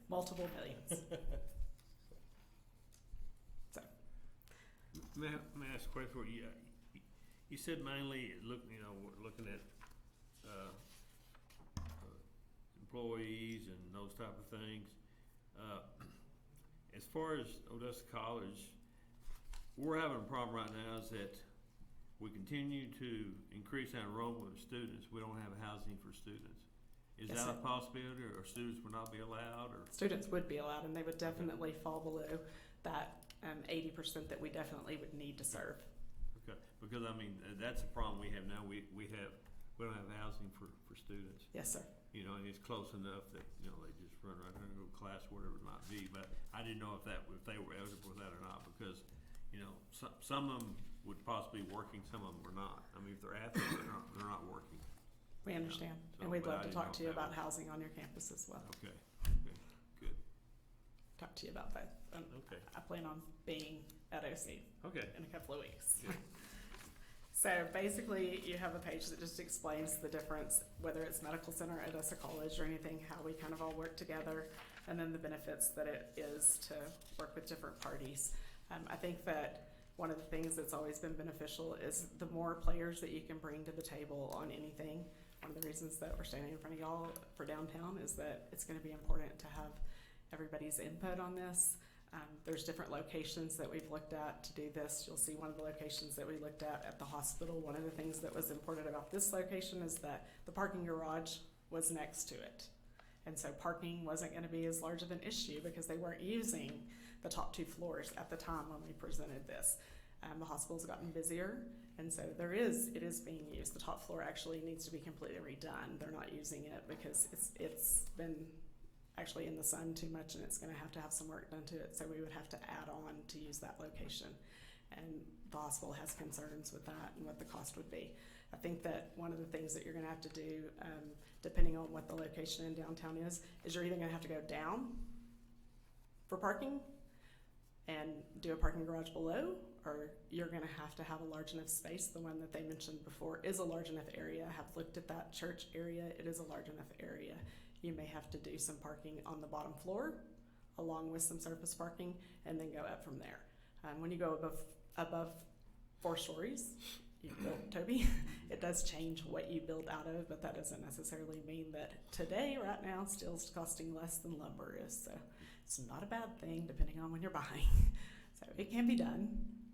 Multiple millions. So, May I ask a question for you? You said mainly we're looking at employees and those type of things. As far as Odessa College, we're having a problem right now is that we continue to increase our enrollment of students. We don't have housing for students. Is Yes, that sir. a possibility, or students will not be allowed, or? students would be allowed, and they would definitely fall below that 80% that we definitely would need to serve. Okay, because I mean, that's a problem we have now. We don't have housing for students. Yes, sir. And it's close enough that, they just run right there and go to class, whatever it might be. But I didn't know if they were eligible for that or not, because, some of them would possibly be working, some of them are not. I mean, if they're athletes, they're not working. We understand, So, and we'd but I love to didn't talk know to you if that about was- housing on your campus as well. Okay, good, Talk to you about both. okay, I plan on being at OC okay. in a couple of weeks. Good. So basically, you have a page that just explains the difference, whether it's medical center, Odessa College, or anything, how we kind of all work together, and then the benefits that it is to work with different parties. I think that one of the things that's always been beneficial is the more players that you can bring to the table on anything. One of the reasons that we're standing in front of y'all for downtown is that it's going to be important to have everybody's input on this. There's different locations that we've looked at to do this. You'll see one of the locations that we looked at the hospital. One of the things that was important about this location is that the parking garage was next to it. And so parking wasn't going to be as large of an issue because they weren't using the top 2 floors at the time when we presented this. The hospital's gotten busier, and so it is being used. The top floor actually needs to be completely redone. They're not using it because it's been actually in the sun too much, and it's going to have some work done to it, so we would have to add on to use that location. And the hospital has concerns with that and what the cost would be. I think that one of the things that you're going to have to do, depending on what the location in downtown is you're either going to have to go down for parking and do a parking garage below, or you're going to have a large enough space. The one that they mentioned before is a large enough area. I have looked at that church area. It is a large enough area. You may have to do some parking on the bottom floor along with some surface parking and then go up from there. When you go above 4 stories, you built, Toby, it does change what you build out of, but that doesn't necessarily mean that today, right now, steel's costing less than lumber is. So it's not a bad thing depending on when you're buying. So it can be done.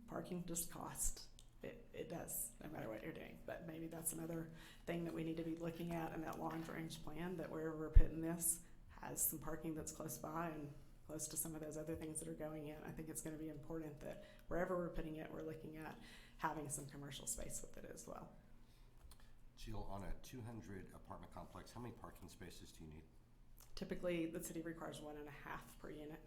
Parking just costs. It does, no matter what you're doing. But maybe that's another thing that we need to be looking at in that long-range plan, that wherever we're putting this has some parking that's close by and close to some of those other things that are going in. I think it's going to be important that wherever we're putting it, we're looking at having some commercial space with it as well. Jill, on a 200 apartment complex, how many parking spaces do you need? Typically, the city requires 1.5 per unit.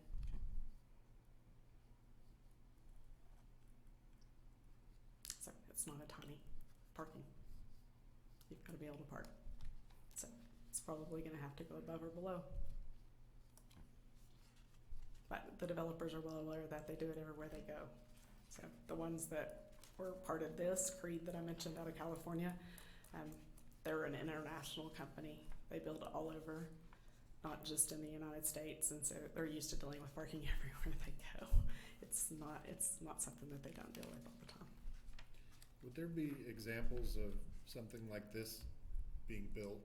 So it's not a tiny parking. You've got to be able to park. So it's probably going to have to go above or below. But the developers are well aware that they do it everywhere they go. So the ones that were part of this, Creed that I mentioned out of California, they're an international company. They build all over, not just in the United States, and so they're used to dealing with parking everywhere they go. It's not something that they don't deal with all the time. Would there be examples of something like this being built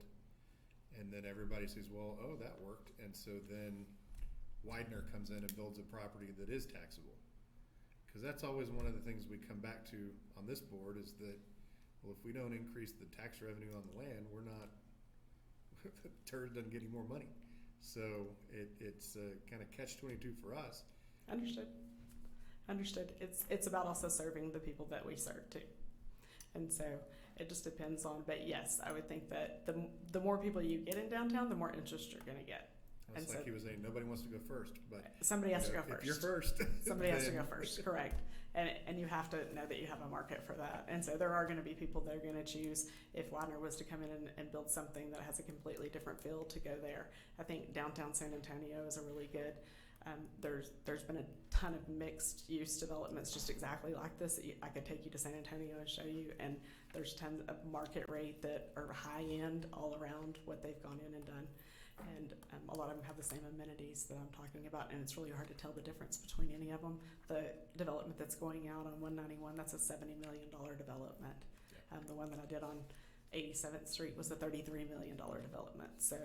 and then everybody says, well, oh, that worked, and so then Widener comes in and builds a property that is taxable? Because that's always one of the things we come back to on this board is that, well, if we don't increase the tax revenue on the land, we're not, TIRZ doesn't get any more money. So it's kind of catch-22 for us. Understood. It's about also serving the people that we serve too. And so it just depends on, but yes, I would think that the more people you get in downtown, the more interest you're going to get. It's like he was saying, nobody wants to go first, but somebody has to go first. If you're first, somebody has to go first, correct. And you have to know that you have a market for that. And so there are going to be people that are going to choose, if Widener was to come in and build something that has a completely different feel, to go there. I think downtown San Antonio is a really good, there's been a ton of mixed use developments just exactly like this. I could take you to San Antonio and show you, and there's tons of market rate that are high end all around what they've gone in and done. And a lot of them have the same amenities that I'm talking about, and it's really hard to tell the difference between any of them. The development that's going out on 191, that's a $70 million development. Yeah. The one that I did on 87th Street was a $33 million development. So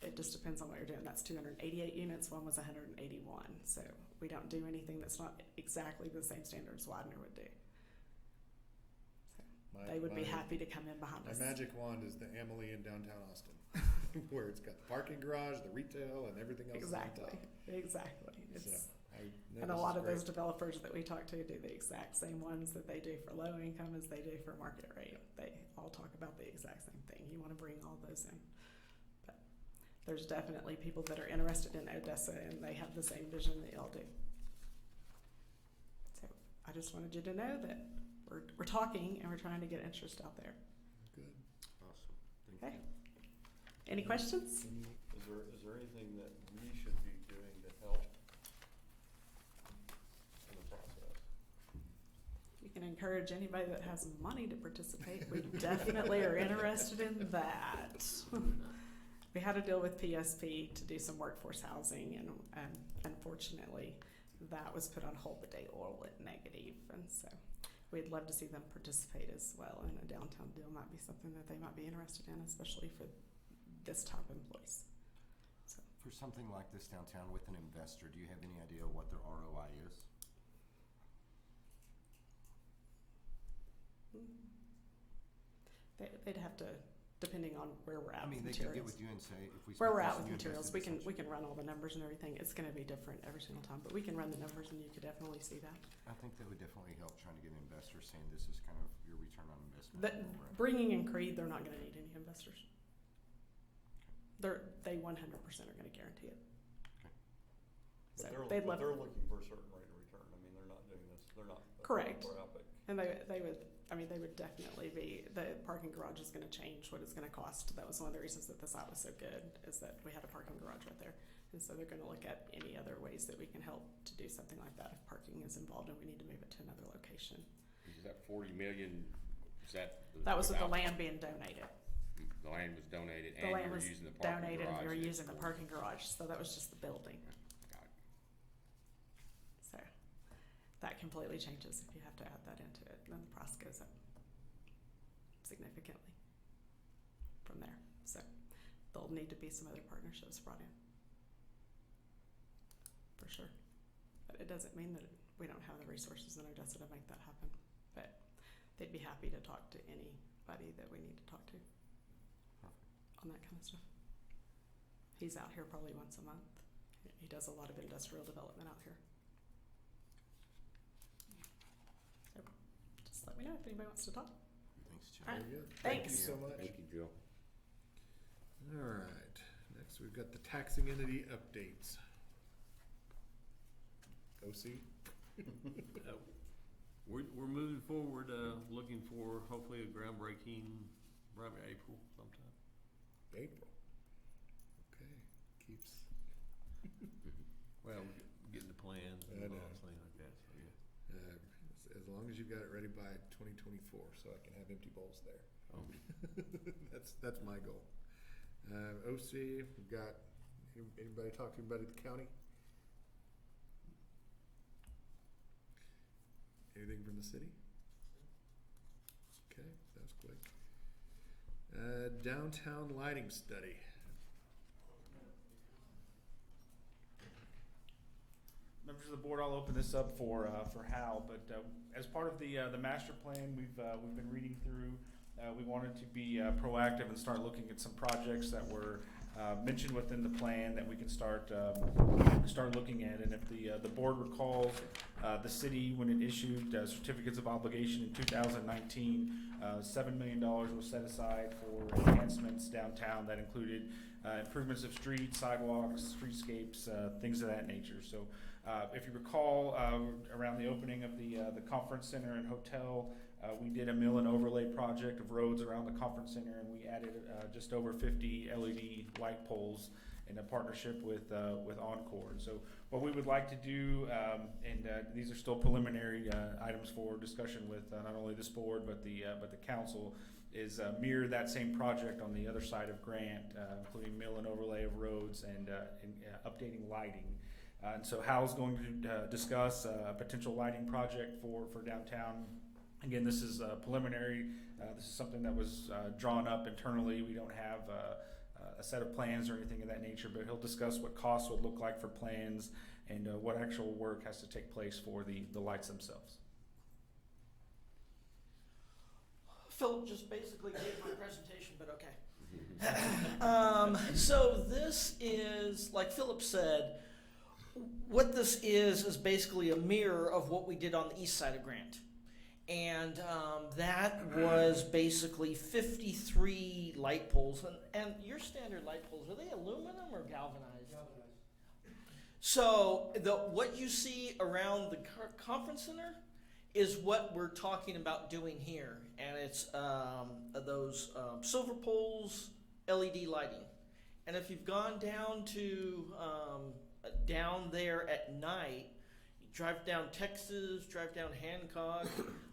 it just depends on what you're doing. That's 288 units. One was 181. So we don't do anything that's not exactly the same standards Widener would do. So they would be happy to come in behind us. My magic wand is the Emily in downtown Austin. Where it's got the parking garage, the retail, and everything else. Exactly. And a lot of those developers that we talk to do the exact same ones that they do for low income as they do for market rate. They all talk about the exact same thing. You want to bring all those in. But there's definitely people that are interested in Odessa, and they have the same vision that y'all do. So I just wanted you to know that we're talking and we're trying to get interest out there. Good. Awesome. Thank Okay. you. Any questions? Is there anything that we should be doing to help in the process? You can encourage anybody that has money to participate. We definitely are interested in that. We had to deal with PSP to do some workforce housing, and unfortunately, that was put on hold the day oil went negative. And so we'd love to see them participate as well. And a downtown deal might be something that they might be interested in, especially for this type of employees. So. For something like this downtown with an investor, do you have any idea what their ROI is? They'd have to, depending on where we're at I mean, with they could get materials. with you and say, if we. Where we're spend at this with and you materials, invested we this can much. run all the numbers and everything. It's going to be different every single time, but we can run the numbers and you could definitely see that. I think that would definitely help trying to get investors saying this is kind of your return on investment. That, bringing in Creed, they're not going to need any investors. They 100% are going to guarantee it. So they'd love. They're looking for a certain rate of return. I mean, they're not doing this, they're not. Correct. philanthropic. And they would definitely be, the parking garage is gonna change what it's gonna cost. That was one of the reasons that the site was so good, is that we had a parking garage right there. And so they're gonna look at any other ways that we can help to do something like that if parking is involved and we need to move it to another location. Is that 40 million, is that? That was with the without- land being donated. The land was donated The and land you were was using the parking donated and we were garage. using the parking garage, so that was just the building. Got it. So that completely changes if you have to add that into it, and then the price goes up significantly from there. So there'll need to be some other partnerships brought in, for sure. But it doesn't mean that we don't have the resources in Odessa to make that happen. But they'd be happy to talk to anybody that we need to talk to on that kind of stuff. He's out here probably once a month. He does a lot of industrial development out here. So just let me know if anybody wants to talk. Thanks, Jim. All right. Very good. Thanks. Thank you so much. Thank you, Jill. All right, next we've got the taxing entity updates. OC? We're moving forward, looking for hopefully a groundbreaking, probably April sometime. April. Okay, keeps. Well, getting the plans I and know. all things like that, so yeah. As long as you've got it ready by 2024, so I can have empty bowls there. That's my goal. OC, we've got, anybody talk to anybody at the county? Anything from the city? Okay, that was quick. Downtown lighting study. Members of the board, I'll open this up for Hal, but as part of the master plan we've been reading through, we wanted to be proactive and start looking at some projects that were mentioned within the plan that we can start looking at. And if the board recalls, the city, when it issued certificates of obligation in 2019, $7 million was set aside for enhancements downtown that included improvements of streets, sidewalks, streetscapes, things of that nature. So if you recall, around the opening of the conference center and hotel, we did a mill and overlay project of roads around the conference center, and we added just over 50 LED light poles in a partnership with Encore. And so what we would like to do, and these are still preliminary items for discussion with not only this board but the council, is mirror that same project on the other side of Grant, including mill and overlay of roads and updating lighting. And so Hal's going to discuss a potential lighting project for downtown. Again, this is preliminary. This is something that was drawn up internally. We don't have a set of plans or anything of that nature, but he'll discuss what costs would look like for plans and what actual work has to take place for the lights themselves. Philip just basically gave my presentation, but okay. So this is, like Philip said, what this is basically a mirror of what we did on the east side of Grant. And that was basically 53 light poles. And your standard light poles, are they aluminum or galvanized? Galvanized. So what you see around the conference center is what we're talking about doing here, and it's those silver poles, LED lighting. And if you've gone down to down there at night, you drive down Texas, drive down Hancock,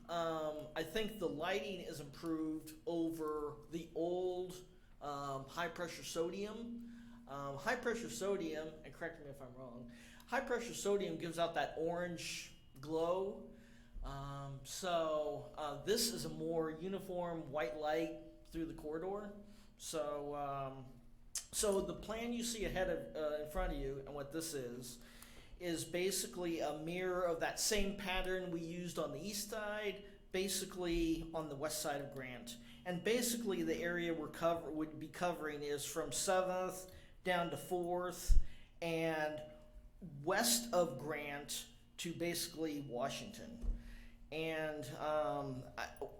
I think the lighting is improved over the old high pressure sodium. High pressure sodium, and correct me if I'm wrong, high pressure sodium gives out that orange glow. So this is a more uniform white light through the corridor. So so the plan you see ahead of in front of you, and what this is basically a mirror of that same pattern we used on the east side, basically on the west side of Grant. And basically the area would be covering is from 7th down to 4th and west of Grant to basically Washington. And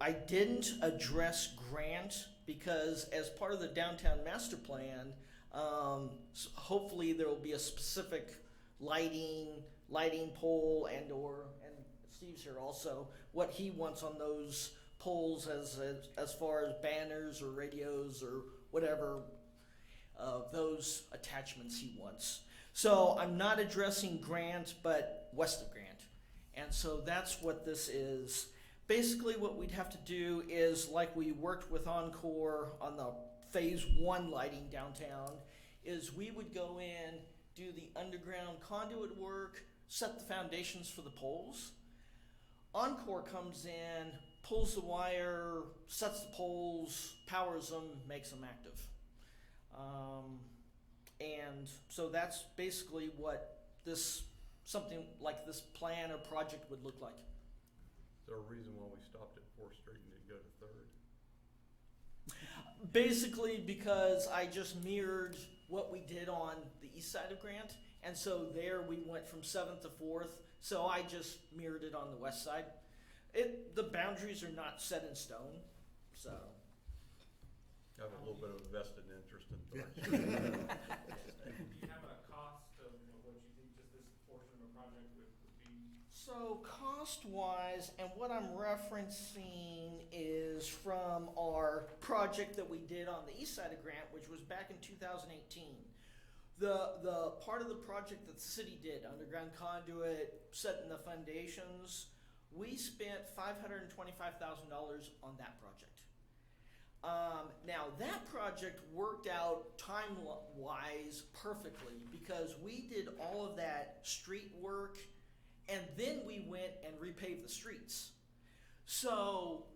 I didn't address Grant because as part of the downtown master plan, hopefully there will be a specific lighting pole and Steve's here also, what he wants on those poles as far as banners or radios or whatever those attachments he wants. So I'm not addressing Grant, but west of Grant. And so that's what this is. Basically what we'd have to do is, like we worked with Encore on the phase 1 lighting downtown, is we would go in, do the underground conduit work, set the foundations for the poles. Encore comes in, pulls the wire, sets the poles, powers them, makes them active. And so that's basically what something like this plan or project would look like. Is there a reason why we stopped at 4th Street and didn't go to 3rd? Basically because I just mirrored what we did on the east side of Grant, and so there we went from 7th to 4th, so I just mirrored it on the west side. The boundaries are not set in stone, so. I have a little bit of a vested interest in 3rd. Do you have a cost of what you think just this portion of a project would be? So cost-wise, and what I'm referencing is from our project that we did on the east side of Grant, which was back in 2018. The part of the project that the city did, underground conduit, setting the foundations, we spent $525,000 on that project. Now that project worked out time-wise perfectly because we did all of that street work and then we went and repaved the streets. So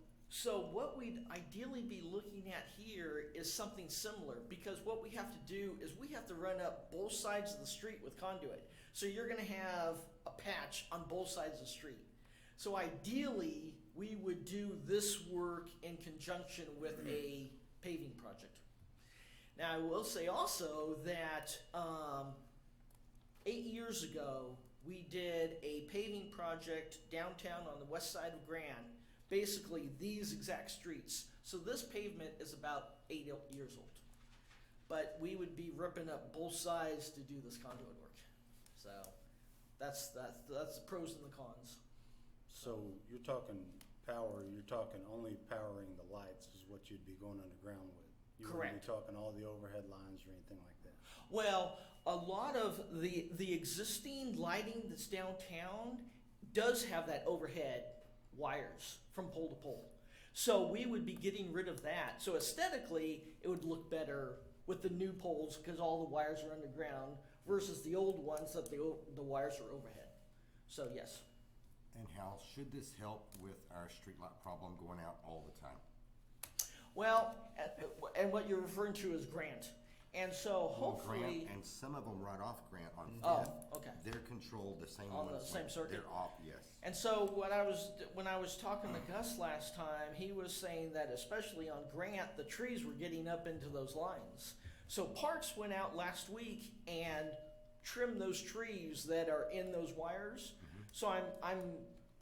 what we'd ideally be looking at here is something similar, because what we have to do is we have to run up both sides of the street with conduit. So you're gonna have a patch on both sides of the street. So ideally, we would do this work in conjunction with a paving project. Now I will say also that 8 years ago, we did a paving project downtown on the west side of Grant, basically these exact streets. So this pavement is about 8 years old. But we would be ripping up both sides to do this conduit work. So that's the pros and the cons. So you're talking power, you're talking only powering the lights is what you'd be going underground with. You Correct. wouldn't be talking all the overhead lines or anything like that. Well, a lot of the existing lighting that's downtown does have that overhead wires from pole to pole. So we would be getting rid of that. So aesthetically, it would look better with the new poles because all the wires are underground versus the old ones that the wires are overhead. So yes. And Hal, should this help with our streetlight problem going out all the time? Well, and what you're referring to is Grant. And so hopefully. Grant and some of them right off Grant on Fifth. Oh, okay. They're controlled the same On the ones. same circuit? They're off, yes. And so when I was talking to Gus last time, he was saying that especially on Grant, the trees were getting up into those lines. So Parks went out last week and trimmed those trees that are in those wires. Mm-hmm. So I'm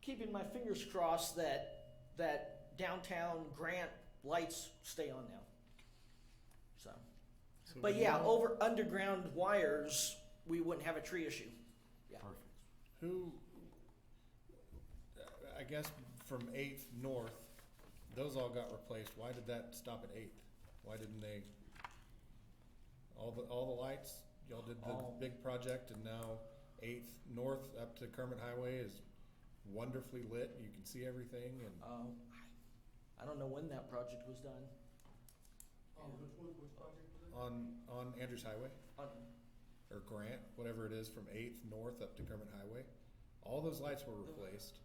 keeping my fingers crossed that downtown Grant lights stay on now. So but yeah, over underground wires, we wouldn't have a tree issue. Yeah. Perfect. Who, guess from 8th north, those all got replaced. Why did that stop at 8th? Why didn't they, all the lights, y'all did the All. big project and now 8th north up to Kermit Highway is wonderfully lit. You can see everything and I don't know when that project was done. on Andrews Highway or Grant, whatever it is from 8th north up to Kermit Highway. All those lights were replaced.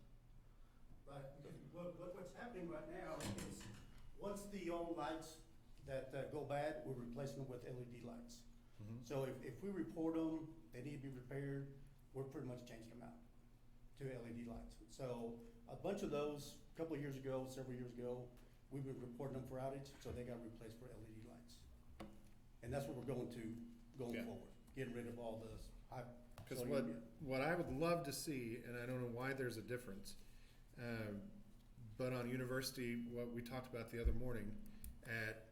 Right, because what's happening right now is, once the old lights that go bad, we're replacing them with LED lights. Mhm. So if we report them, they need to be repaired, we're pretty much changing them out to LED lights. So a bunch of those, a couple of years ago, several years ago, we were reporting them for outage, so they got replaced for LED lights. And that's what we're going Yeah. forward, getting rid of all those high. Because sodium. what I would love to see, and I don't know why there's a difference, but on University, what we talked about the other morning at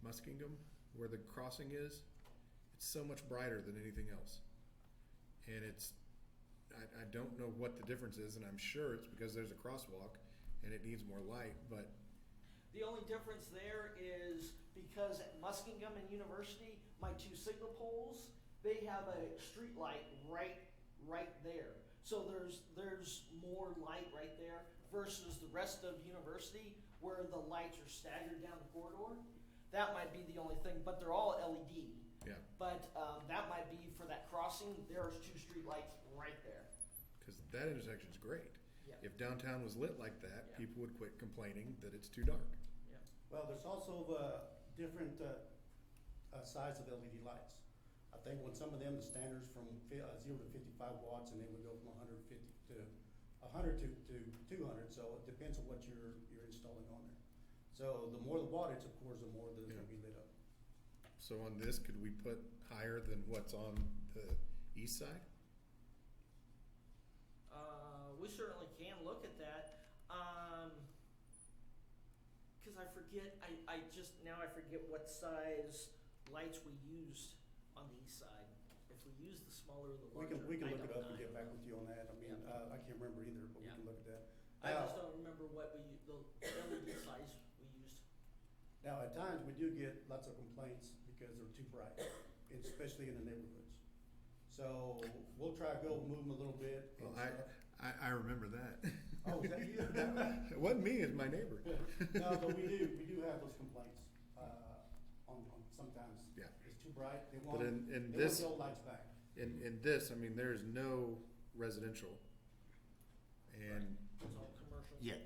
Muskingum, where the crossing is, it's so much brighter than anything else. And I don't know what the difference is, and I'm sure it's because there's a crosswalk and it needs more light, but The only difference there is because at Muskingum and University, my two signal poles, they have a street light right there. So there's more light right there versus the rest of University where the lights are staggered down the corridor. That might be the only thing, but they're all LED. yeah, But that might be for that crossing, there's two street lights right there. because that intersection's great. Yeah. If downtown was lit like that, Yeah. people would quit complaining that it's too dark. Yeah. Well, there's also different size of LED lights. I think when some of them, the standards from 0 to 55 watts, and then we go from 150 to 100 to 200. So it depends on what you're installing on there. So the more the wattage, of course, the more that it's Yeah. going to be lit up. So on this, could we put higher than what's on the east side? We certainly can look at that. Cause I forget, I forget what size lights we used on the east side. If we use the smaller or the larger, We can I look it don't up and know. get back with you on that. I mean, Yeah. I can't remember either, but we Yeah. can look at that. I Now- just don't remember what the LED size we used. Now, at times, we do get lots of complaints because they're too bright, especially in the neighborhoods. So we'll try to go move them a little bit. Well, and stuff. I remember that. Oh, is that you? It wasn't me, it's my neighbor. No, but we do have those complaints, on sometimes. Yeah. It's too bright, they But want, in they want this, the old lights back. in this, I mean, there's no residential. And, It's all commercial. Yeah,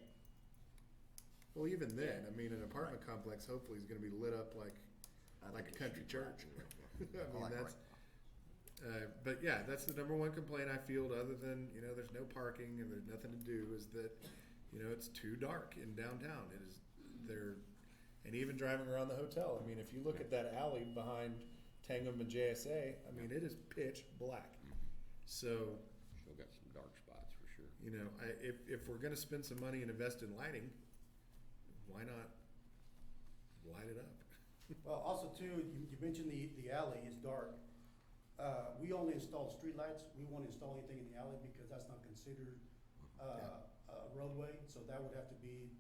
well, even then, I mean, an apartment complex hopefully is gonna be lit up like I a think it country should be bright. church. I I mean, like that's, bright. but yeah, that's the number one complaint I field, other than, there's no parking and there's nothing to do, is that, it's too dark in downtown. It is, and even driving around the hotel, I mean, if you look at that alley behind Tangum and JSA, I mean, it is pitch black. So, Still got some dark spots for sure. if we're gonna spend some money and invest in lighting, why not light it up? Well, also too, you mentioned the alley is dark. We only install streetlights, we won't install anything in the alley because that's not considered, a roadway, so that would have to be,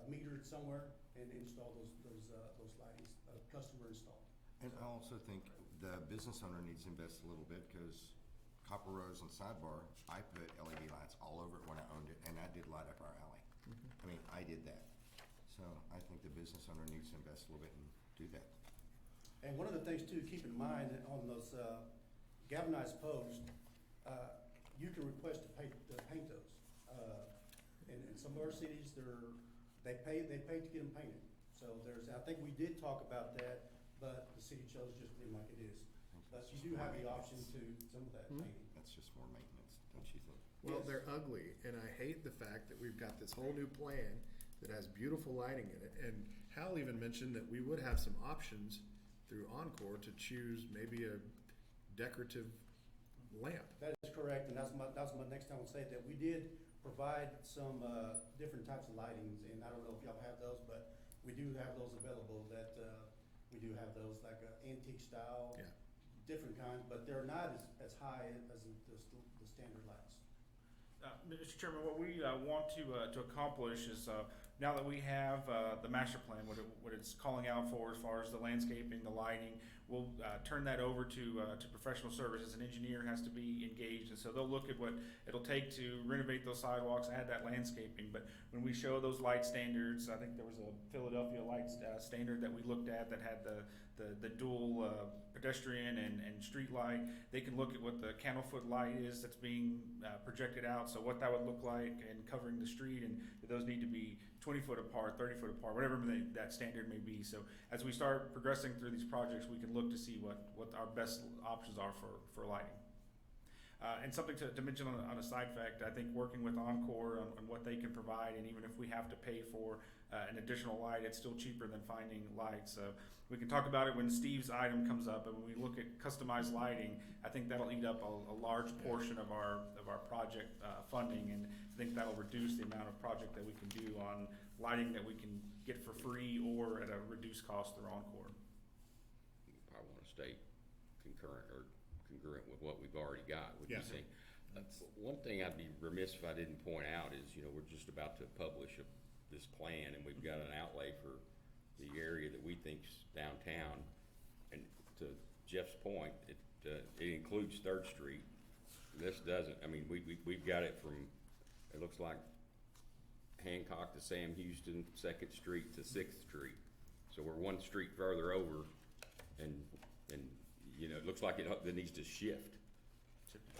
metered somewhere and install those lightings, customer installed. And I also think the business owner needs to invest a little bit, because Copper Rose and Sidebar, I put LED lights all over it when I owned it, and that did light up our alley. I mean, I did that. So I think the business owner needs to invest a little bit and do that. And one of the things too, keep in mind that on those galvanized posts, you can request to paint those. In some of our cities, they pay to get them painted. So I think we did talk about that, but the city chose just leave them like it is. But you do have the option to some of that painting. That's just more maintenance, don't you think? Well, Yes. they're ugly, and I hate the fact that we've got this whole new plan that has beautiful lighting in it. And Hal even mentioned that we would have some options through Encore to choose maybe a decorative lamp. That is correct, and that's my next time I'll say that. We did provide some different types of lightings, and I don't know if y'all have those, but we do have those available, that we do have those like antique style. Yeah. Different kinds, but they're not as high as the standard lights. Mr. Chairman, what we want to accomplish is now that we have the master plan, what it's calling out for as far as the landscaping, the lighting, we'll turn that over to professional services. An engineer has to be engaged, and so they'll look at what it'll take to renovate those sidewalks, add that landscaping. But when we show those light standards, I think there was a Philadelphia light standard that we looked at that had the dual pedestrian and street light. They can look at what the candlefoot light is that's being projected out, so what that would look like and covering the street, and those need to be 20 foot apart, 30 foot apart, whatever that standard may be. So as we start progressing through these projects, we can look to see what our best options are for lighting. And something to mention on a side fact, I think working with Encore on what they can provide, and even if we have to pay for an additional light, it's still cheaper than finding lights. So we can talk about it when Steve's item comes up, and when we look at customized lighting, I think that'll eat up a large portion of our project funding, and I think that'll reduce the amount of project that we can do on lighting that we can get for free or at a reduced cost through Encore. I want to stay congruent with what we've already got. What do you think? One thing I'd be remiss if I didn't point out is, we're just about to publish this plan, and we've got an outlay for the area that we think's downtown. And to Jeff's point, it includes 3rd Street. This doesn't. I mean, we've got it from, it looks like Hancock to Sam Houston, 2nd Street to 6th Street. So we're one street further over, and it looks like it needs to shift.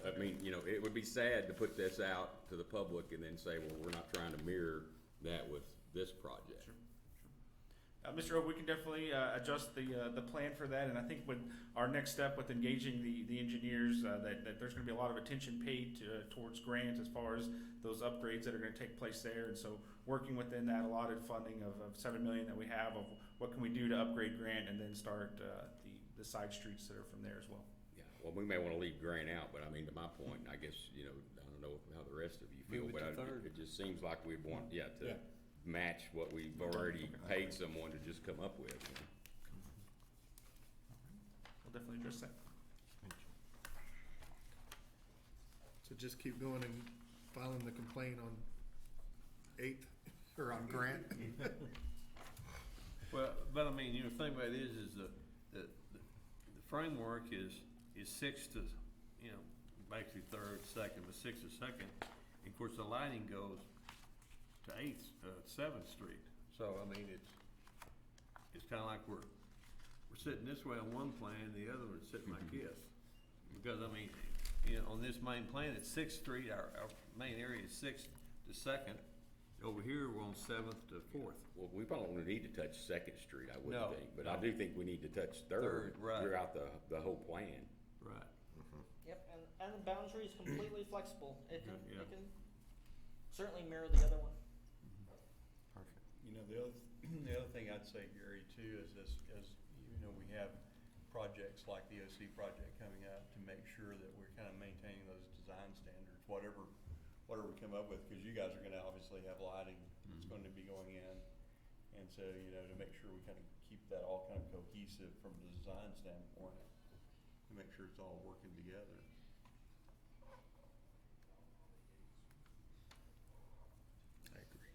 I mean, it would be sad to put this out to the public and then say, well, we're not trying to mirror that with this project. Sure. Mr. Oak, we can definitely adjust the plan for that, and I think with our next step with engaging the engineers, that there's going to be a lot of attention paid towards grants as far as those upgrades that are going to take place there, and so working within that allotted funding of $7 million that we have, of what can we do to upgrade Grant, and then start the side streets that are from there as well. Yeah, well, we may want to leave Grant out, but I mean, to my point, I guess, I don't know how the rest of you feel, Move it but to third. it just seems like we'd want, to match what we've already paid someone to just come up with. We'll definitely address that. So just keep going and filing the complaint on 8th, or on Grant. Well, but I mean, the thing about it is the framework is 6 to, basically 3rd, 2nd, but 6 to 2nd. And of course, the lighting goes to 7th Street. So I mean, it's kind of like we're sitting this way on one plan, the other one's sitting like this. Because I mean, on this main plan, it's 6th Street. Our main area is 6th to 2nd. Over here, we're on 7th to 4th. Well, we probably don't need to touch 2nd Street, I wouldn't No, think, but no. I do think we need to touch 3rd Right. throughout the whole plan. Right. Yep, and the boundary is completely flexible. It can, Yeah. it can certainly mirror the other one. Perfect. The other thing I'd say, Gary, too, is we have projects like the OC project coming up to make sure that we're kind of maintaining those design standards, whatever we come up with, because you guys are going to obviously have lighting that's going to be going in, and so to make sure we kind of keep that all kind of cohesive from the design standpoint, to make sure it's all working together. I agree.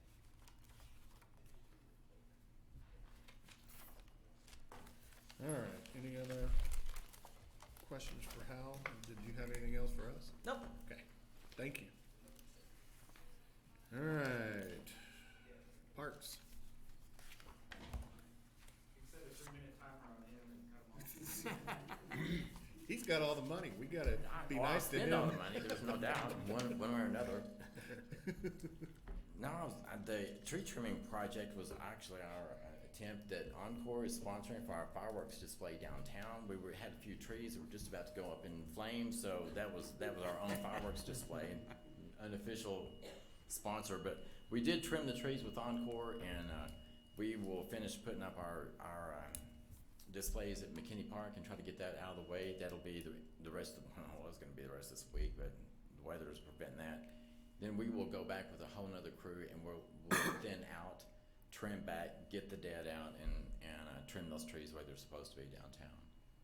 All right, any other questions for Hal? Did you have anything else for us? Nope. Okay, thank you. All right, Parks. Set a 3-minute timer on him and cut him off. He's got all the money. We gotta be Well, nice to I spend him. all the money, there's no doubt, one way or another. No, the tree trimming project was actually our attempt that Encore is sponsoring for our fireworks display downtown. We had a few trees that were just about to go up in flames, so that was our own fireworks display, unofficial sponsor. But we did trim the trees with Encore, and we will finish putting up our displays at McKinney Park and try to get that out of the way. That'll be the rest of, well, it's going to be the rest of this week, but the weather is preventing that. Then we will go back with a whole nother crew, and we'll thin out, trim back, get the dead out, and trim those trees where they're supposed to be downtown.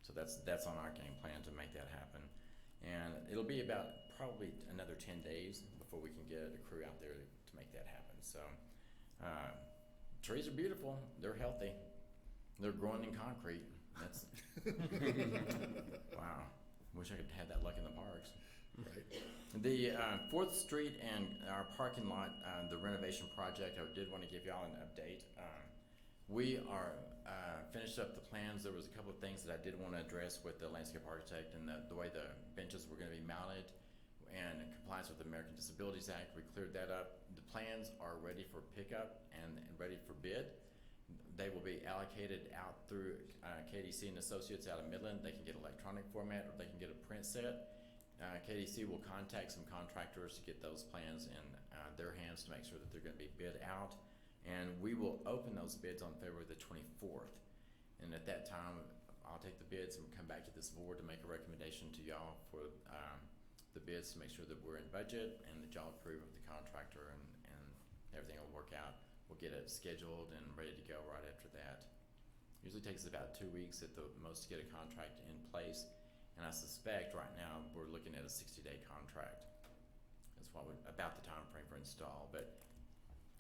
So that's on our game plan to make that happen. And it'll be about probably another 10 days before we can get a crew out there to make that happen. So, trees are beautiful. They're healthy. They're growing in concrete. That's wow. Wish I could have that luck in the parks. Right. The 4th Street and our parking lot, the renovation project, I did want to give y'all an update. We are finished up the plans. There was a couple of things that I did want to address with the landscape architect and the way the benches were going to be mounted and in compliance with the American Disabilities Act. We cleared that up. The plans are ready for pickup and ready for bid. They will be allocated out through KDC and Associates out of Midland. They can get electronic format or they can get a print set. KDC will contact some contractors to get those plans in their hands to make sure that they're going to be bid out. And we will open those bids on February the 24th. And at that time, I'll take the bids and come back to this board to make a recommendation to y'all for the bids to make sure that we're in budget and that y'all approve of the contractor and everything will work out. We'll get it scheduled and ready to go right after that. Usually takes about 2 weeks at the most to get a contract in place. And I suspect right now we're looking at a 60-day contract. That's what about the time frame for install. But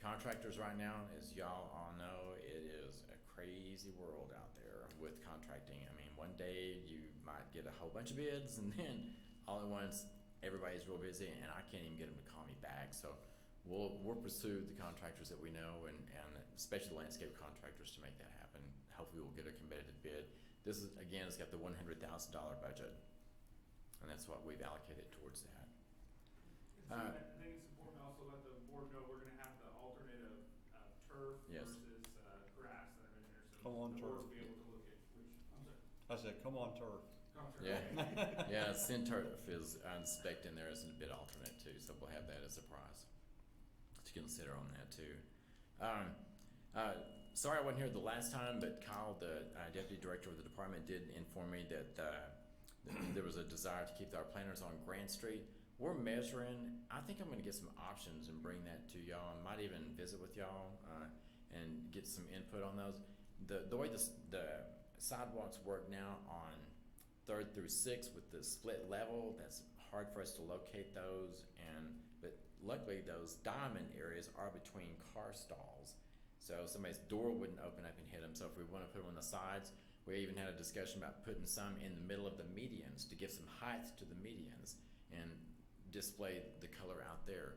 contractors right now, as y'all all know, it is a crazy world out there with contracting. I mean, one day you might get a whole bunch of bids and then all at once everybody's real busy and I can't even get them to call me back. So we'll pursue the contractors that we know and especially the landscape contractors to make that happen. Hopefully we'll get a competitive bid. This is, again, it's got the $100,000 budget and that's what we've allocated towards that. I think it's important to also let the board know we're going to have the alternate of turf Yes. versus grass that are in there. So Come on, the board turf. will be able to look at which. I'm sorry. I said, come on, turf. Yeah, yeah. Turf is inspected in there as a bid alternate too, so we'll have that as a prize to consider on that too. Sorry I wasn't here the last time, but Kyle, the deputy director of the department, did inform me that there was a desire to keep our planters on Grant Street. We're measuring. I think I'm going to get some options and bring that to y'all. I might even visit with y'all and get some input on those. The way the sidewalks work now on 3rd through 6th with the split level, that's hard for us to locate those. But luckily those diamond areas are between car stalls. So somebody's door wouldn't open up and hit them. So if we want to put them on the sides, we even had a discussion about putting some in the middle of the medians to give some height to the medians and display the color out there.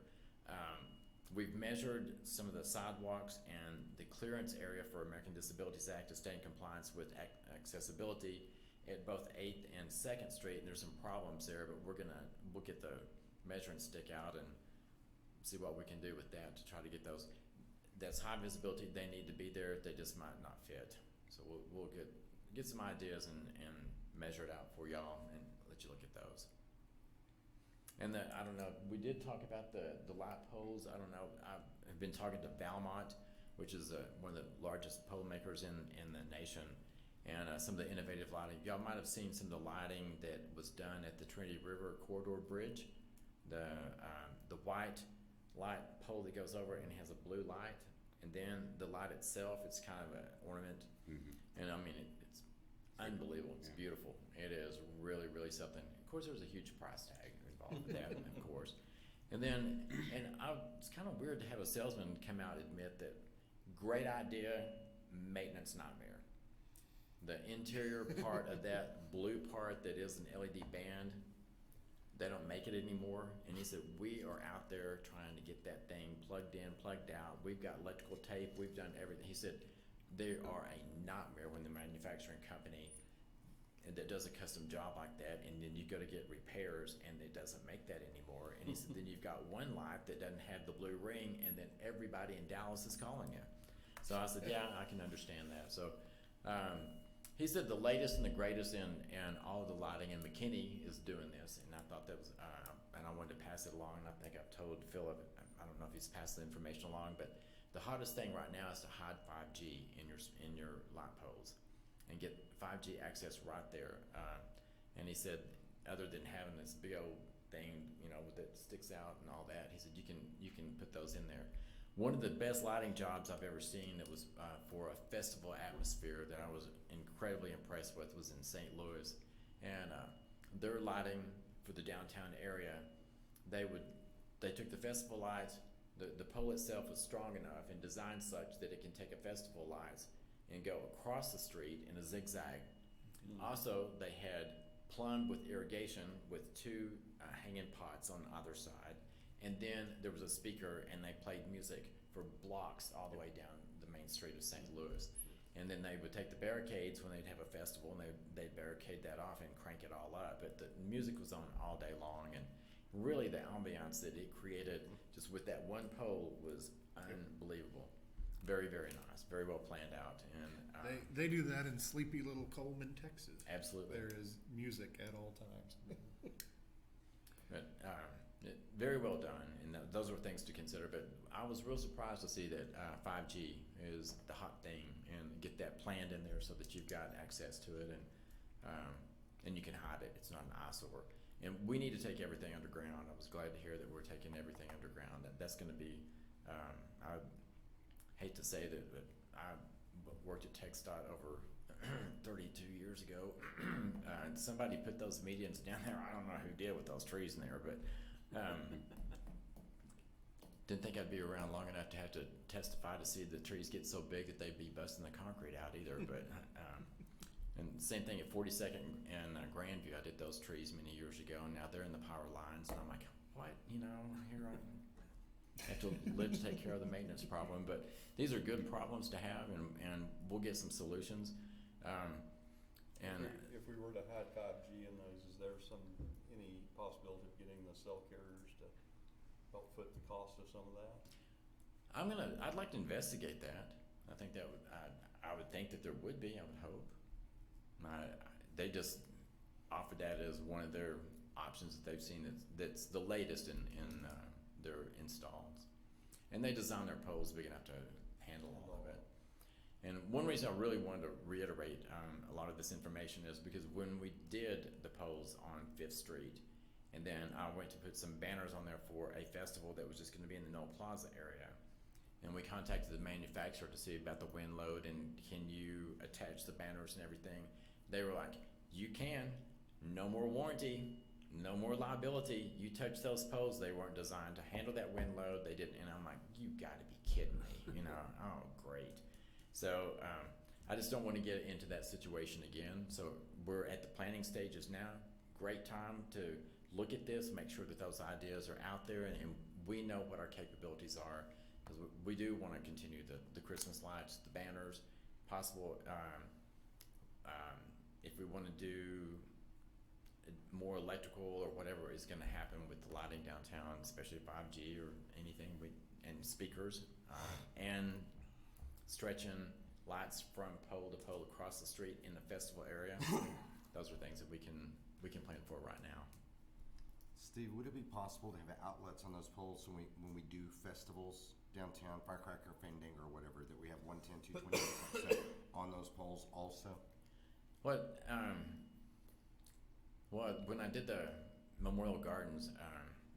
We've measured some of the sidewalks and the clearance area for American Disabilities Act to stay in compliance with accessibility at both 8th and 2nd Street. And there's some problems there, but we'll get the measuring stick out and see what we can do with that to try to get those. That's high visibility. They need to be there. They just might not fit. So we'll get some ideas and measure it out for y'all and let you look at those. And I don't know, we did talk about the light poles. I don't know, I've been talking to Valmont, which is one of the largest pole makers in the nation, and some of the innovative lighting. Y'all might have seen some of the lighting that was done at the Trinity River Corridor Bridge. The white light pole that goes over and has a blue light, and then the light itself, it's kind of an ornament. Mm-hmm. And I mean, it's unbelievable. It's beautiful. It is really, really something. Of course, there's a huge price tag involved with that, of course. And it's kind of weird to have a salesman come out and admit that great idea, maintenance nightmare. The interior part of that blue part that is an LED band, they don't make it anymore. And he said, we are out there trying to get that thing plugged in, plugged out. We've got electrical tape. We've done everything. He said, they are a nightmare when the manufacturing company that does a custom job like that, and then you go to get repairs and it doesn't make that anymore. And he said, then you've got one light that doesn't have the blue ring, and then everybody in Dallas is calling you. So I said, yeah, I can understand that. So he said the latest and the greatest in all of the lighting, and McKinney is doing this, and I thought that was, and I wanted to pass it along, and I think I've told Philip, I don't know if he's passed the information along, but the hottest thing right now is to hide 5G in your light poles and get 5G access right there. And he said, other than having this big old thing, that sticks out and all that, he said you can put those in there. One of the best lighting jobs I've ever seen that was for a festival atmosphere that I was incredibly impressed with was in St. Louis, and their lighting for the downtown area, they they took the festival lights, the pole itself was strong enough and designed such that it can take a festival lights and go across the street in a zigzag. Also, they had plumbed with irrigation with two hanging pots on either side. And then there was a speaker, and they played music for blocks all the way down the main street of St. Louis. And then they would take the barricades when they'd have a festival, and they'd barricade that off and crank it all up. But the music was on all day long, and really the ambiance that it created just with that one pole was unbelievable. Very, very nice. Very well planned out. And They do that in sleepy little Coleman, Texas. absolutely. There is music at all times. But very well done, and those are things to consider. But I was real surprised to see that 5G is the hot thing, and get that planned in there so that you've got access to it, and you can hide it. It's not an eyesore. And we need to take everything underground. I was glad to hear that we're taking everything underground. That's going to be. I hate to say that, but I worked at TxDOT over 32 years ago. Somebody put those medians down there. I don't know who did with those trees in there, but didn't think I'd be around long enough to have to testify to see the trees get so big that they'd be busting the concrete out either. But and same thing at 42nd and Grandview. I did those trees many years ago, and now they're in the power lines, and I'm like, what? Here I have to live to take care of the maintenance problem. But these are good problems to have, and we'll get some solutions. If we were to hide 5G in those, is there any possibility of getting the cell carriers to help foot the cost of some of that? I'd like to investigate that. I think that I would think that there would be. I would hope. They just offered that as one of their options that they've seen that's the latest in their installs, and they design their poles big enough to handle all of it. And one reason I really wanted to reiterate a lot of this information is because when we did the poles on 5th Street, and then I went to put some banners on there for a festival that was just going to be in the Noel Plaza area, and we contacted the manufacturer to see about the wind load and can you attach the banners and everything. They were like, you can, no more warranty, no more liability. You touch those poles, they weren't designed to handle that wind load. They didn't, and I'm like, you gotta be kidding me, oh great. So I just don't want to get into that situation again. So we're at the planning stages now. Great time to look at this, make sure that those ideas are out there, and we know what our capabilities are, because we do want to continue the Christmas lights, the banners, possible, if we want to do more electrical or whatever is going to happen with the lighting downtown, especially 5G or anything, and speakers, and stretching lights from pole to pole across the street in the festival area. Those are things that we can plan for right now. Steve, would it be possible to have outlets on those poles when we do festivals downtown, firecracker fending or whatever, that we have 110, 220 on those poles also? When I did the Memorial Gardens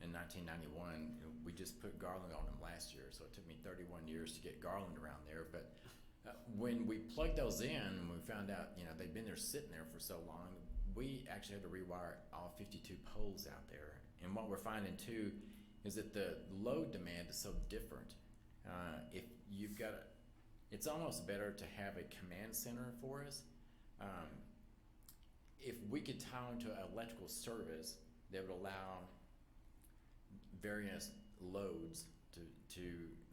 in 1991, we just put garland on them last year, so it took me 31 years to get garland around there. But when we plugged those in and we found out, they'd been there sitting there for so long, we actually had to rewire all 52 poles out there. And what we're finding too is that the load demand is so different. If you've got it's almost better to have a command center for us. If we could tie into an electrical service that would allow various loads to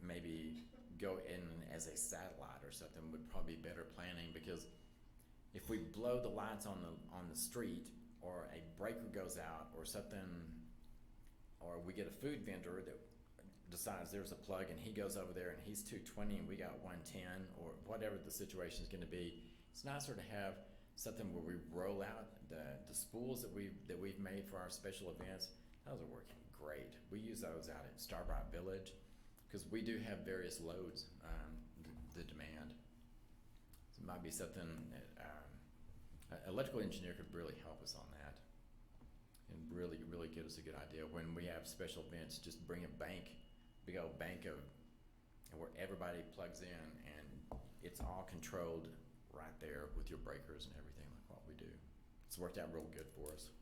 maybe go in as a satellite or something, would probably be better planning, because if we blow the lights on the street, or a breaker goes out or something, or we get a food vendor that decides there's a plug and he goes over there and he's 220 and we got 110, or whatever the situation is going to be, it's nicer to have something where we roll out the spools that we've made for our special events. Those are working great. We use those out at Starbright Village because we do have various loads, the demand. So it might be something that an electrical engineer could really help us on that and really give us a good idea. When we have special events, just bring a big old bank where everybody plugs in and it's all controlled right there with your breakers and everything like what we do. It's worked out real good for us.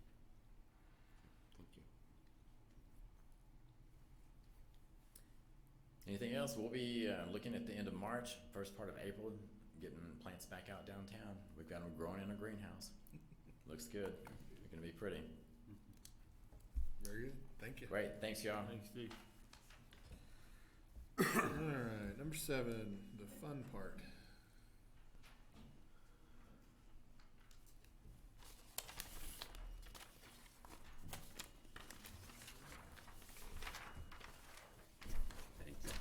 Thank you. Anything else? We'll be looking at the end of March, first part of April, getting plants back out downtown. We've got them growing in a greenhouse. Looks good. They're gonna be pretty. Very good. Thank you. Great. Thanks, y'all. Thanks, Steve. All right, number 7, the fun part. Thanks.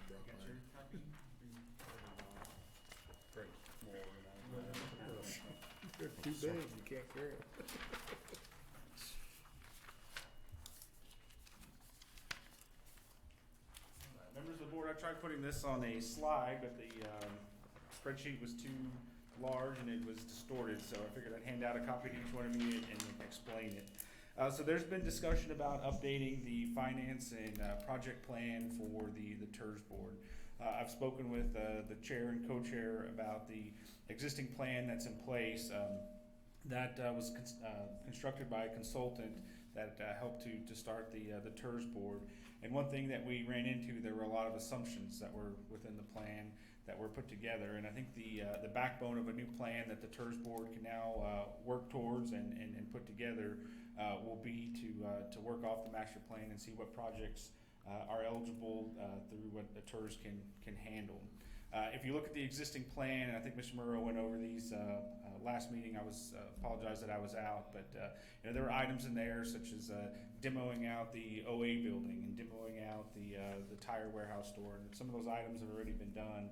Brought mine. Great, more organized. They're too big, you can't carry it. Members of the board, I tried putting this on a slide, but the spreadsheet was too large and it was distorted, so I figured I'd hand out a copy to each one of you and explain it. So there's been discussion about updating the finance and project plan for the TIRZ board. I've spoken with the chair and co-chair about the existing plan that's in place. That was constructed by a consultant that helped to start the TIRZ board. And one thing that we ran into, there were a lot of assumptions that were within the plan that were put together. And I think the backbone of a new plan that the TIRZ board can now work towards and put together will be to work off the master plan and see what projects are eligible through what the TIRZ can handle. If you look at the existing plan, and I think Mr. Murrow went over these last meeting, I was apologize that I was out, but there were items in there such as demoing out the OA building and demoing out the tire warehouse store, and some of those items have already been done.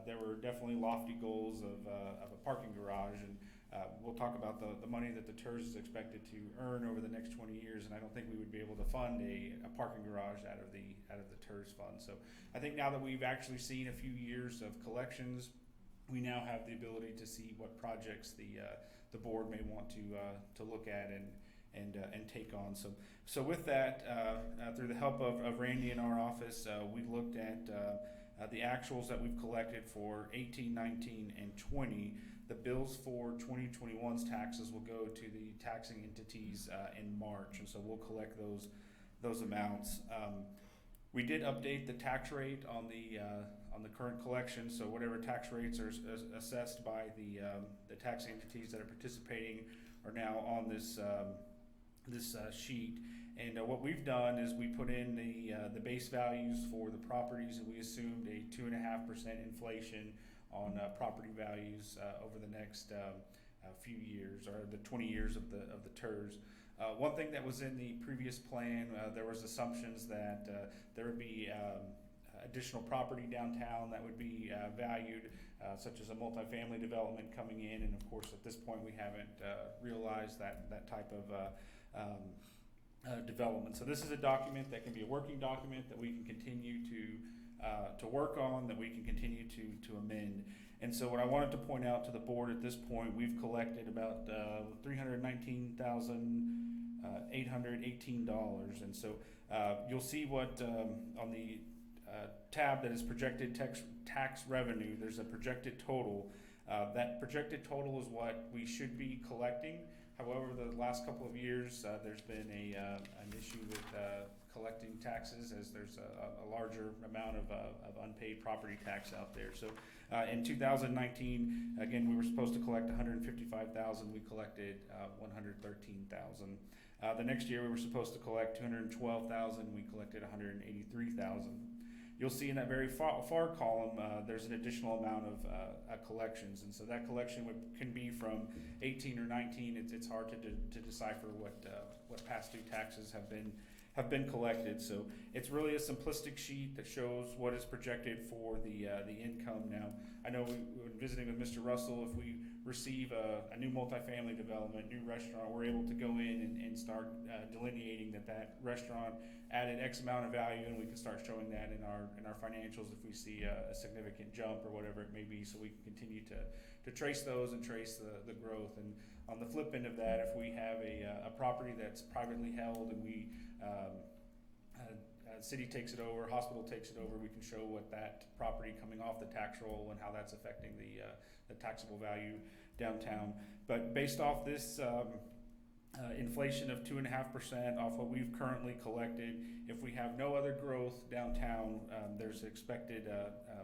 There were definitely lofty goals of a parking garage, and we'll talk about the money that the TIRZ is expected to earn over the next 20 years, and I don't think we would be able to fund a parking garage out of the TIRZ fund. So I think now that we've actually seen a few years of collections, we now have the ability to see what projects the board may want to look at and take on. So with that, through the help of Randy in our office, we looked at the actuals that we've collected for 18, 19, and 20. The bills for 2021's taxes will go to the taxing entities in March, and so we'll collect those amounts. We did update the tax rate on the current collection, so whatever tax rates are assessed by the taxing entities that are participating are now on this sheet. And what we've done is we put in the base values for the properties, and we assumed a 2.5% inflation on property values over the next few years, or the 20 years of the TIRZ. One thing that was in the previous plan, there was assumptions that there would be additional property downtown that would be valued, such as a multifamily development coming in, and of course at this point we haven't realized that type of development. So this is a document that can be a working document that we can continue to work on, that we can continue to amend. And so what I wanted to point out to the board at this point, we've collected about $319,818, and so you'll see what on the tab that is projected tax revenue, there's a projected total. That projected total is what we should be collecting. However, the last couple of years, there's been an issue with collecting taxes, as there's a larger amount of unpaid property tax out there. So in 2019, again, we were supposed to collect $155,000. We collected $113,000. The next year, we were supposed to collect $212,000. We collected $183,000. You'll see in that very far column, there's an additional amount of collections, and so that collection can be from 18 or 19. It's hard to decipher what past due taxes have been collected. So it's really a simplistic sheet that shows what is projected for the income. Now, I know when visiting with Mr. Russell, if we receive a new multifamily development, new restaurant, we're able to go in and start delineating that restaurant added X amount of value, and we can start showing that in our financials if we see a significant jump or whatever it may be, so we can continue to trace those and trace the growth. And on the flip end of that, if we have a property that's privately held and we city takes it over, hospital takes it over, we can show what that property coming off the tax roll and how that's affecting the taxable value downtown. But based off this inflation of 2.5% off what we've currently collected. If we have no other growth downtown, there's expected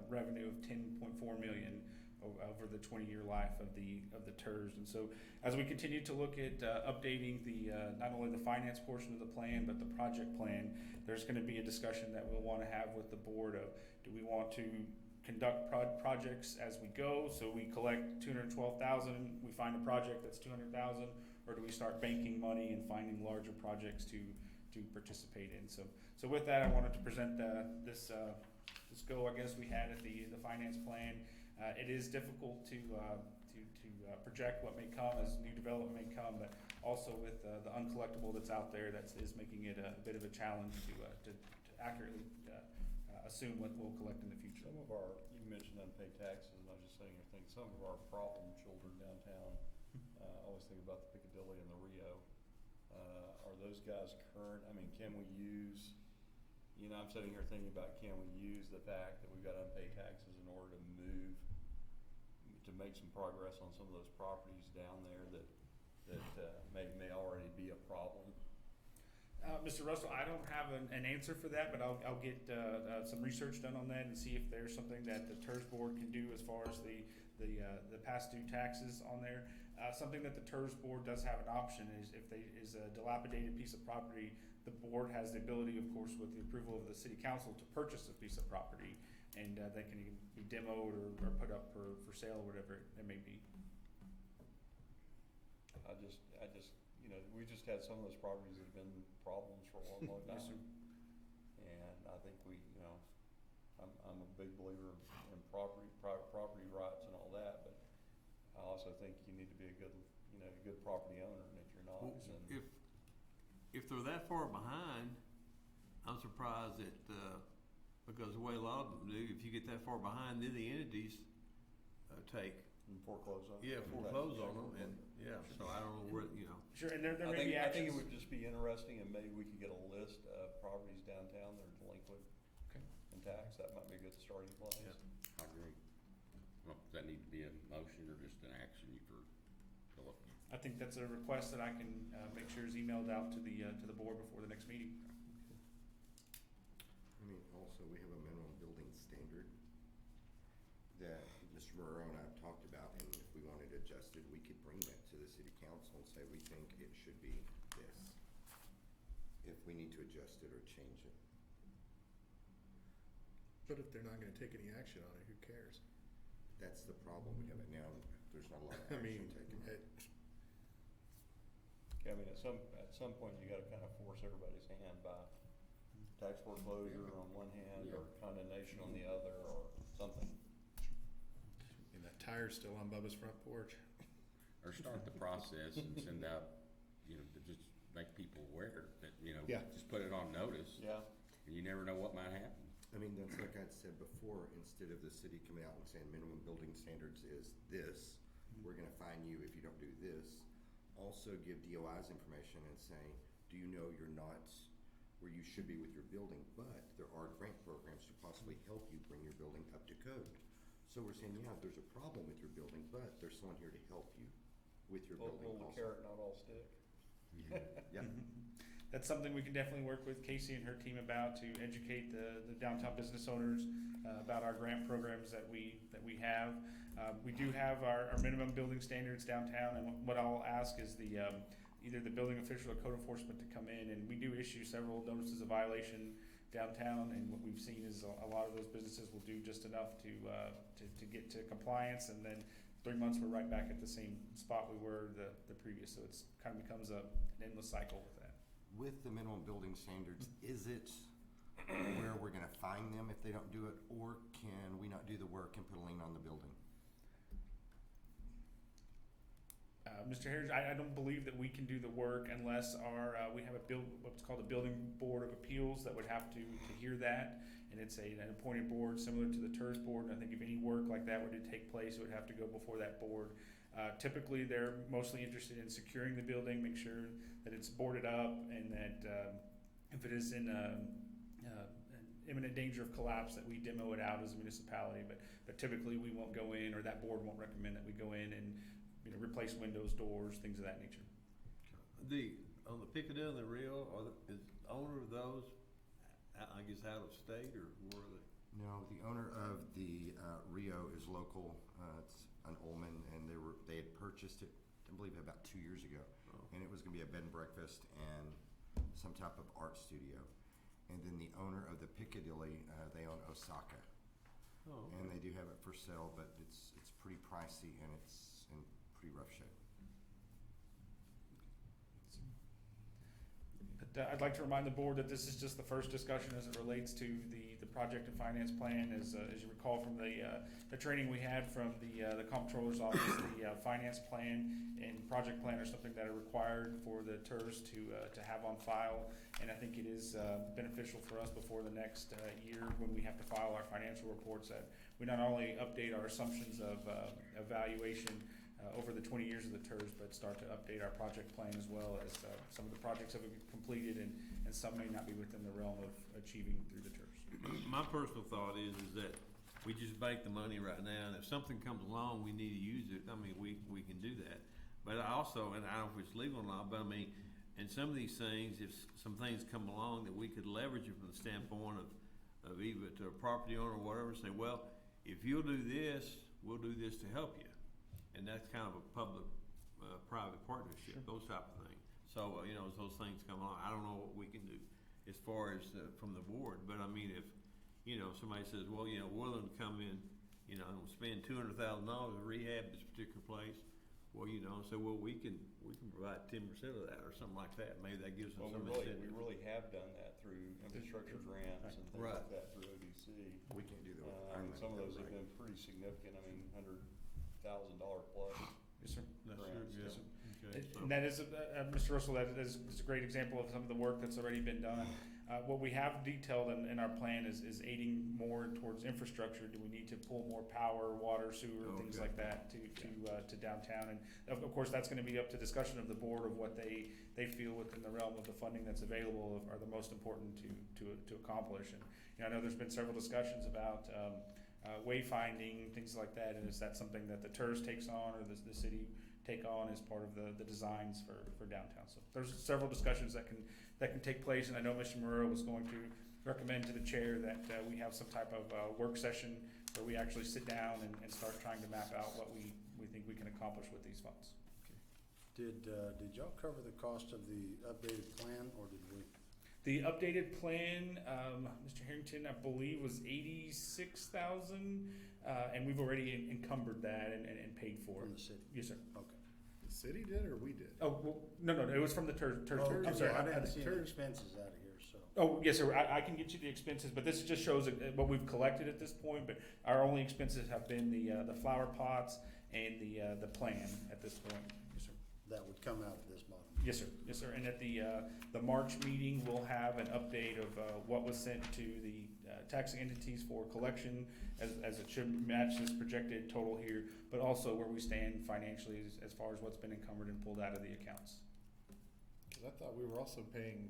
revenue of 10.4 million over the 20-year life of the TIRZ. And so, as we continue to look at updating the not only the finance portion of the plan but the project plan, there's going to be a discussion that we'll want to have with the board of, do we want to conduct projects as we go? So we collect 212,000, we find a project that's 200,000, or do we start banking money and finding larger projects to participate in? So with that, I wanted to present this goal, I guess, we had at the finance plan. It is difficult to project what may come as new development may come, but also with the uncollectible that's out there, that is making it a bit of a challenge to accurately assume what we'll collect in the future. Some of our, you mentioned unpaid taxes, and I was just sitting here thinking, some of our problem children downtown, I always think about the Piccadilly and the Rio. Are those guys current? I mean, can we use, I'm sitting here thinking about, can we use the fact that we've got unpaid taxes in order to move, to make some progress on some of those properties down there that may already be a problem? Mr. Russell, I don't have an answer for that, but I'll get some research done on that and see if there's something that the TIRZ board can do as far as the past due taxes on there. Something that the TIRZ board does have an option is, if they is a dilapidated piece of property, the board has the ability, of course, with the approval of the city council, to purchase a piece of property, and that can either be demoed or put up for sale, or whatever it may be. I just, we just had some of those properties that have been problems for a long, long time. Yes, sir. And I think I'm a big believer in private property rights and all that, but I also think you need to be a good property owner, and if you're not, Well, then. if they're that far behind, I'm surprised that, because the way a lot of them do, if you get that far behind, then the entities take. And foreclose on them. Yeah, foreclose on them, and, so I don't know where, Sure, and there I may be think actions. it would just be interesting, and maybe we could get a list of properties downtown that are delinquent Okay. in tax. That might be a good starting place. Yeah. I agree. Well, does that need to be a motion or just an action for Philip? I think that's a request that I can make sure is emailed out to the board before the next meeting. I mean, also, we have a minimum building standard that Mr. Moreau and I have talked about, and if we wanted adjusted, we could bring that to the city council and say, we think it should be this, if we need to adjust it or change it. But if they're not gonna take any action on it, who cares? That's the problem, we have it now, there's not a lot of I mean, action taken. I mean, at some point, you gotta kind of force everybody's hand by tax foreclosure on one hand, or condemnation on the other, or something. And that tire's still on Bubba's front porch. Or start the process and send out, to just make people aware that, Yeah. just put it on notice. Yeah. And you never know what might happen. I mean, that's like I'd said before, instead of the city coming out and saying minimum building standards is this, we're gonna fine you if you don't do this. Also give DOI's information and say, do you know you're not where you should be with your building, but there are grant programs to possibly help you bring your building up to code. So we're saying, yeah, there's a problem with your building, but there's someone here to help you with your building Pull the also. carrot, not all stick. Yeah. That's something we can definitely work with Casey and her team about, to educate the downtown business owners about our grant programs that we have. We do have our minimum building standards downtown, and what I'll ask is either the building official or code enforcement to come in, and we do issue several notices of violation downtown, and what we've seen is a lot of those businesses will do just enough to get to compliance, and then 3 months we're right back at the same spot we were the previous, so it's kind of becomes an endless cycle with that. With the minimum building standards, is it where we're gonna fine them if they don't do it, or can we not do the work and put a lien on the building? Mr. Harris, I don't believe that we can do the work unless we have what's called a building board of appeals that would have to hear that, and it's an appointed board similar to the TIRZ board. And I think if any work like that were to take place, it would have to go before that board. Typically, they're mostly interested in securing the building, make sure that it's boarded up, and that if it is in imminent danger of collapse, that we demo it out as a municipality. But typically, we won't go in, or that board won't recommend that we go in and replace windows, doors, things of that nature. On the Piccadilly and the Rio, is the owner of those, I guess, out of state, or where are they? No, the owner of the Rio is local. It's an Ullman, and they had purchased it, I believe, about 2 years ago. Oh. And it was going to be a bed and breakfast and some type of art studio. And then the owner of the Piccadilly, they own Osaka, Oh, and okay. they do have it for sale, but it's pretty pricey and it's in pretty rough shape. But I'd like to remind the board that this is just the first discussion as it relates to the project and finance plan. As you recall from the training we had from the comptroller's office, the finance plan and project plan are something that are required for the TIRZ to have on file. And I think it is beneficial for us before the next year when we have to file our financial reports that we not only update our assumptions of evaluation over the 20 years of the TIRZ, but start to update our project plan as well, as some of the projects have been completed and some may not be within the realm of achieving through the TIRZ. My personal thought is that we just bank the money right now, and if something comes along, we need to use it. I mean, we can do that. But I also, and I don't know if it's legal or not, but I mean, in some of these things, if some things come along that we could leverage it from the standpoint of either to a property owner or whatever, say, well, if you'll do this, we'll do this to help you. And that's kind of a public-private partnership, those type of things. So, as those things come along, I don't know what we can do as far as from the board. But I mean, if, somebody says, well, willing to come in, and spend $200,000 to rehab this particular place, well, say, well, we can provide 10% of that or something like that. Maybe that gives them some incentive. We really have done that through infrastructure grants and things Right. like that through ODC. We can't do that. And some of those have been pretty significant. I mean, $100,000 plus Yes, sir. That's grants. true, yeah. So- Okay, so- And that is, Mr. Russell, that is a great example of some of the work that's already been done. What we have detailed in our plan is aiding more towards infrastructure. Do we need to pull more power, water, sewer, things Okay. like that to downtown? And of course, that's gonna be up to discussion of the board of what they feel within the realm of the funding that's available are the most important to accomplish. And, I know there's been several discussions about, wayfinding, things like that, and is that something that the TIRZ takes on or the city take on as part of the designs for downtown? So there's several discussions that can take place, and I know Mr. Moreau was going to recommend to the chair that we have some type of work session where we actually sit down and start trying to map out what we think we can accomplish with these funds. Did y'all cover the cost of the updated plan, or did we? The updated plan, Mr. Harrington, I believe was 86,000, and we've already encumbered that and paid for From it. the city? Yes, sir. Okay. The city did or we did? Oh, well, no, it was from the TIRZ. Oh, I'm sorry. I didn't see any expenses out of here, so. Oh, yes, sir. I can get you the expenses, but this just shows what we've collected at this point. But our only expenses have been the flower pots and the plan at this point. Yes, sir. That would come out of this bottom. Yes, sir. Yes, sir. And at the March meeting, we'll have an update of what was sent to the taxing entities for collection, as it should match this projected total here, but also where we stand financially as far as what's been encumbered and pulled out of the accounts. Because I thought we were also paying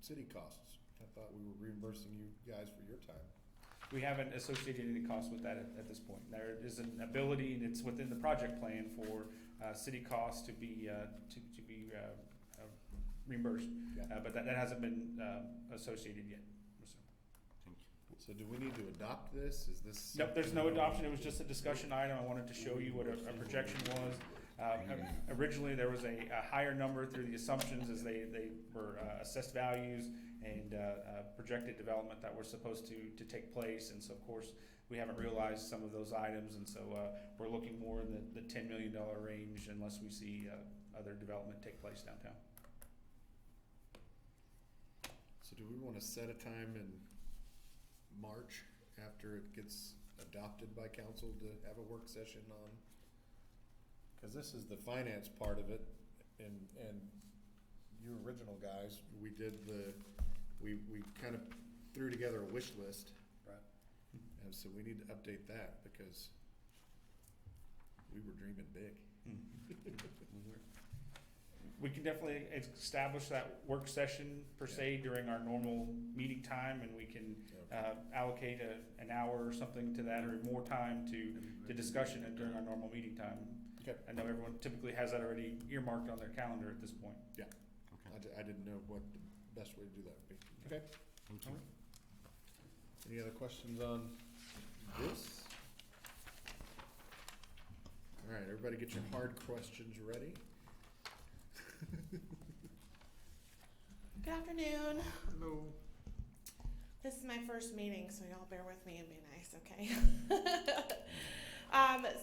city costs. I thought we were reimbursing you guys for your time. We haven't associated any costs with that at this point. There is an ability, and it's within the project plan for city costs to be reimbursed, Yeah. but that hasn't been associated yet. Yes, sir. So do we need to adopt this? Is this? Nope, there's no adoption. It was just a discussion item. I wanted to show you what a projection was. Originally, there was a higher number through the assumptions as they were assessed values and projected development that were supposed to take place. And so, of course, we haven't realized some of those items. And so we're looking more in the $10 million range unless we see other development take place downtown. So do we want to set a time in March after it gets adopted by council to have a work session on? Because this is the finance part of it, and you original guys, we kind of threw together a wish list. Right. And so we need to update that because we were dreaming big. We can definitely establish that work session per se during our normal meeting time, and we can allocate an hour or something to that, or more time to discussion it during our normal meeting time. Okay. I know everyone typically has that already earmarked on their calendar at this point. Yeah. I didn't know what the best way to do that would be. Okay. Thank you. Any other questions on this? All right, everybody get your hard questions ready. Good afternoon. Hello. This is my first meeting, so y'all bear with me and be nice, okay?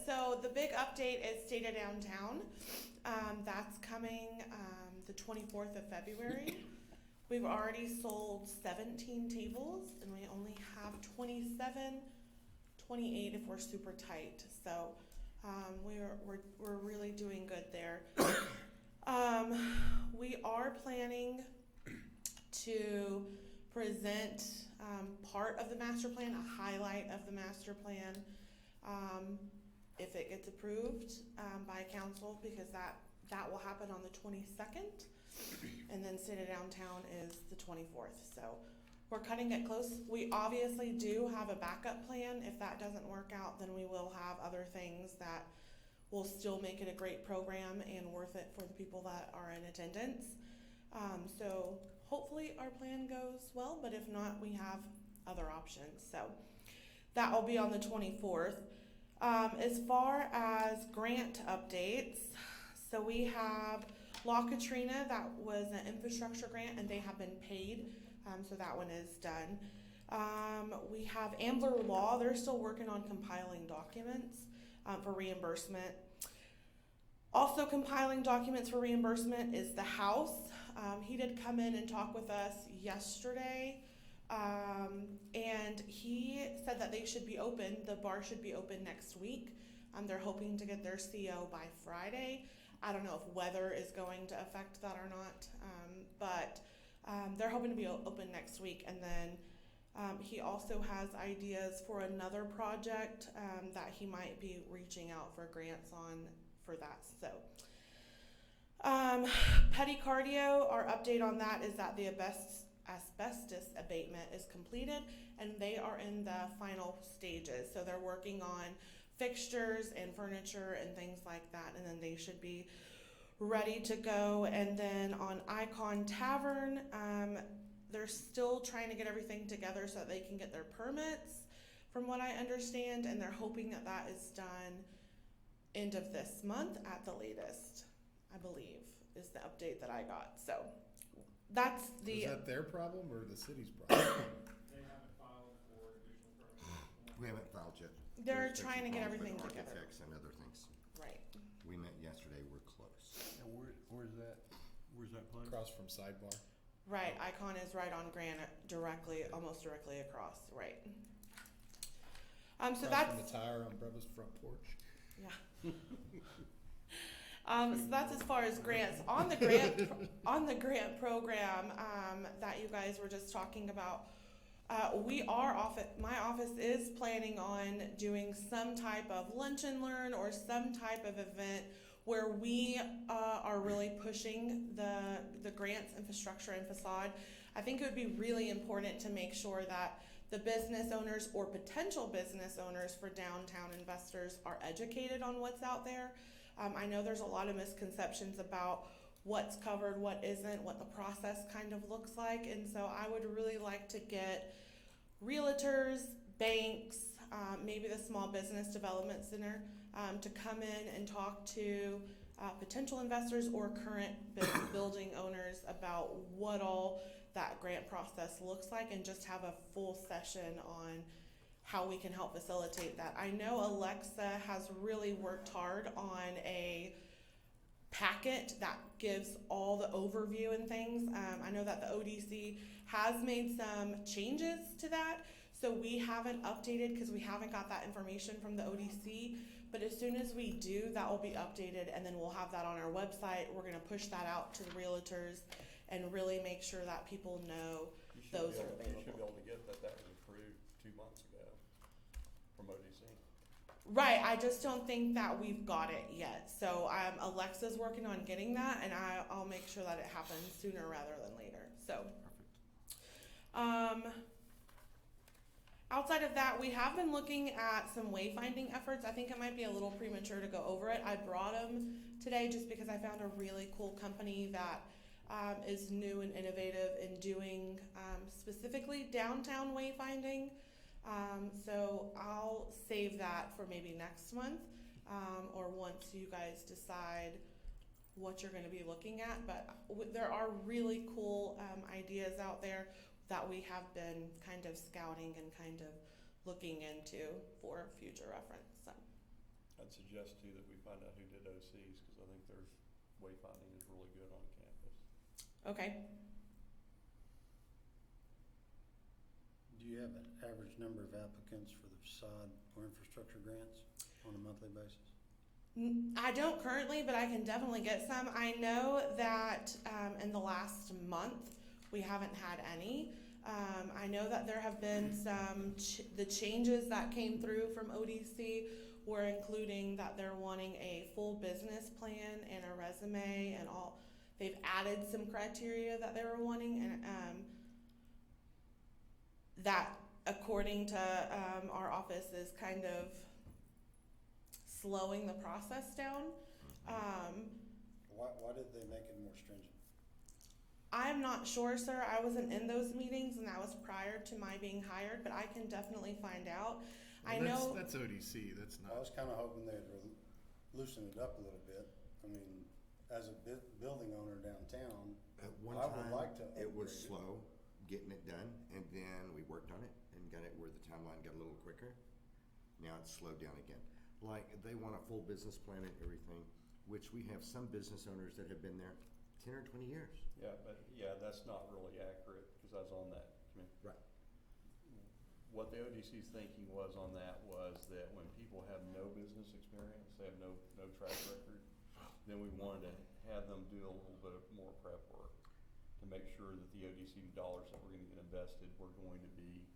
So the big update is Data Downtown. That's coming the 24th of February. We've already sold 17 tables, and we only have 27, 28 if we're super tight. So we're really doing good there. We are planning to present part of the master plan, a highlight of the master plan, if it gets approved by council, because that will happen on the 22nd, and then State of Downtown is the 24th. So we're cutting it close. We obviously do have a backup plan. If that doesn't work out, then we will have other things that will still make it a great program and worth it for the people that are in attendance. So hopefully our plan goes well, but if not, we have other options. So that will be on the 24th. As far as grant updates, so we have La Katrina, that was an infrastructure grant, and they have been paid, so that one is done. We have Ambler Law, they're still working on compiling documents for reimbursement. Also compiling documents for reimbursement is the house. He did come in and talk with us yesterday, and he said that they should be open, the bar should be open next week. They're hoping to get their CO by Friday. I don't know if weather is going to affect that or not, but they're hoping to be open next week. And then he also has ideas for another project that he might be reaching out for grants on for that. So Petty Cardio, our update on that is that the asbestos abatement is completed, and they are in the final stages. So they're working on fixtures and furniture and things like that, and then they should be ready to go. And then on Icon Tavern, they're still trying to get everything together so that they can get their permits, from what I understand, and they're hoping that that is done end of this month at the latest, I believe, is the update that I got. So that's the... Is that their problem or the city's problem? They haven't filed for additional permits. We haven't filed yet. They're There's trying to get problems with everything together. architects and other things. Right. We met yesterday, we're close. And where's that? Where's that place? Across from Sidebar. Right, Icon is right on Granite, almost directly across, right. So Across that's... from the tire on Breva's front porch. Yeah. So that's as far as grants. On the grant program that you guys were just talking about, my office is planning on doing some type of lunch and learn or some type of event where we are really pushing the grants, infrastructure, and facade. I think it would be really important to make sure that the business owners or potential business owners for downtown investors are educated on what's out there. I know there's a lot of misconceptions about what's covered, what isn't, what the process kind of looks like, and so I would really like to get realtors, banks, maybe the Small Business Development Center to come in and talk to potential investors or current building owners about what all that grant process looks like, and just have a full session on how we can help facilitate that. I know Alexa has really worked hard on a packet that gives all the overview and things. I know that the ODC has made some changes to that, so we haven't updated because we haven't got that information from the ODC, but as soon as we do, that will be updated, and then we'll have that on our website. We're going to push that out to the realtors and really make sure that people know those are available. You should be able to get that was approved 2 months ago from ODC. Right, I just don't think that we've got it yet. So Alexa's working on getting that, and I'll make sure that it happens sooner rather than later. So, outside of that, we have been looking at some wayfinding efforts. I think it might be a little premature to go over it. I brought them today just because I found a really cool company that is new and innovative in doing specifically downtown wayfinding. So I'll save that for maybe next month, or once you guys decide what you're going to be looking at. But there are really cool ideas out there that we have been kind of scouting and kind of looking into for future reference. So. I'd suggest too that we find out who did OCs, because I think their wayfinding is really good on campus. Okay. Do you have an average number of applicants for the facade or infrastructure grants on a monthly basis? I don't currently, but I can definitely get some. I know that in the last month we haven't had any. I know that there have been some, the changes that came through from ODC were including that they're wanting a full business plan and a resume and all. They've added some criteria that they were wanting, and that according to our office is kind of slowing the process down. Why did they make it more stringent? I'm not sure, sir. I wasn't in those meetings, and that was prior to my being hired, but I can definitely find out. I know That's ODC, that's I not. was kinda hoping they'd loosen it up a little bit. I mean, as a building owner downtown, At one I would time, like to it was upgrade it. slow getting it done, and then we worked on it and got it where the timeline got a little quicker. Now it's slowed down again. Like, they want a full business plan and everything, which we have some business owners that have been there 10 or 20 years. Yeah, but yeah, that's not really accurate, because I was on that committee. Right. What the ODC's thinking was on that was that when people have no business experience, they have no track record, then we wanted to have them do a little bit more prep work to make sure that the ODC dollars that we're gonna get invested were going to be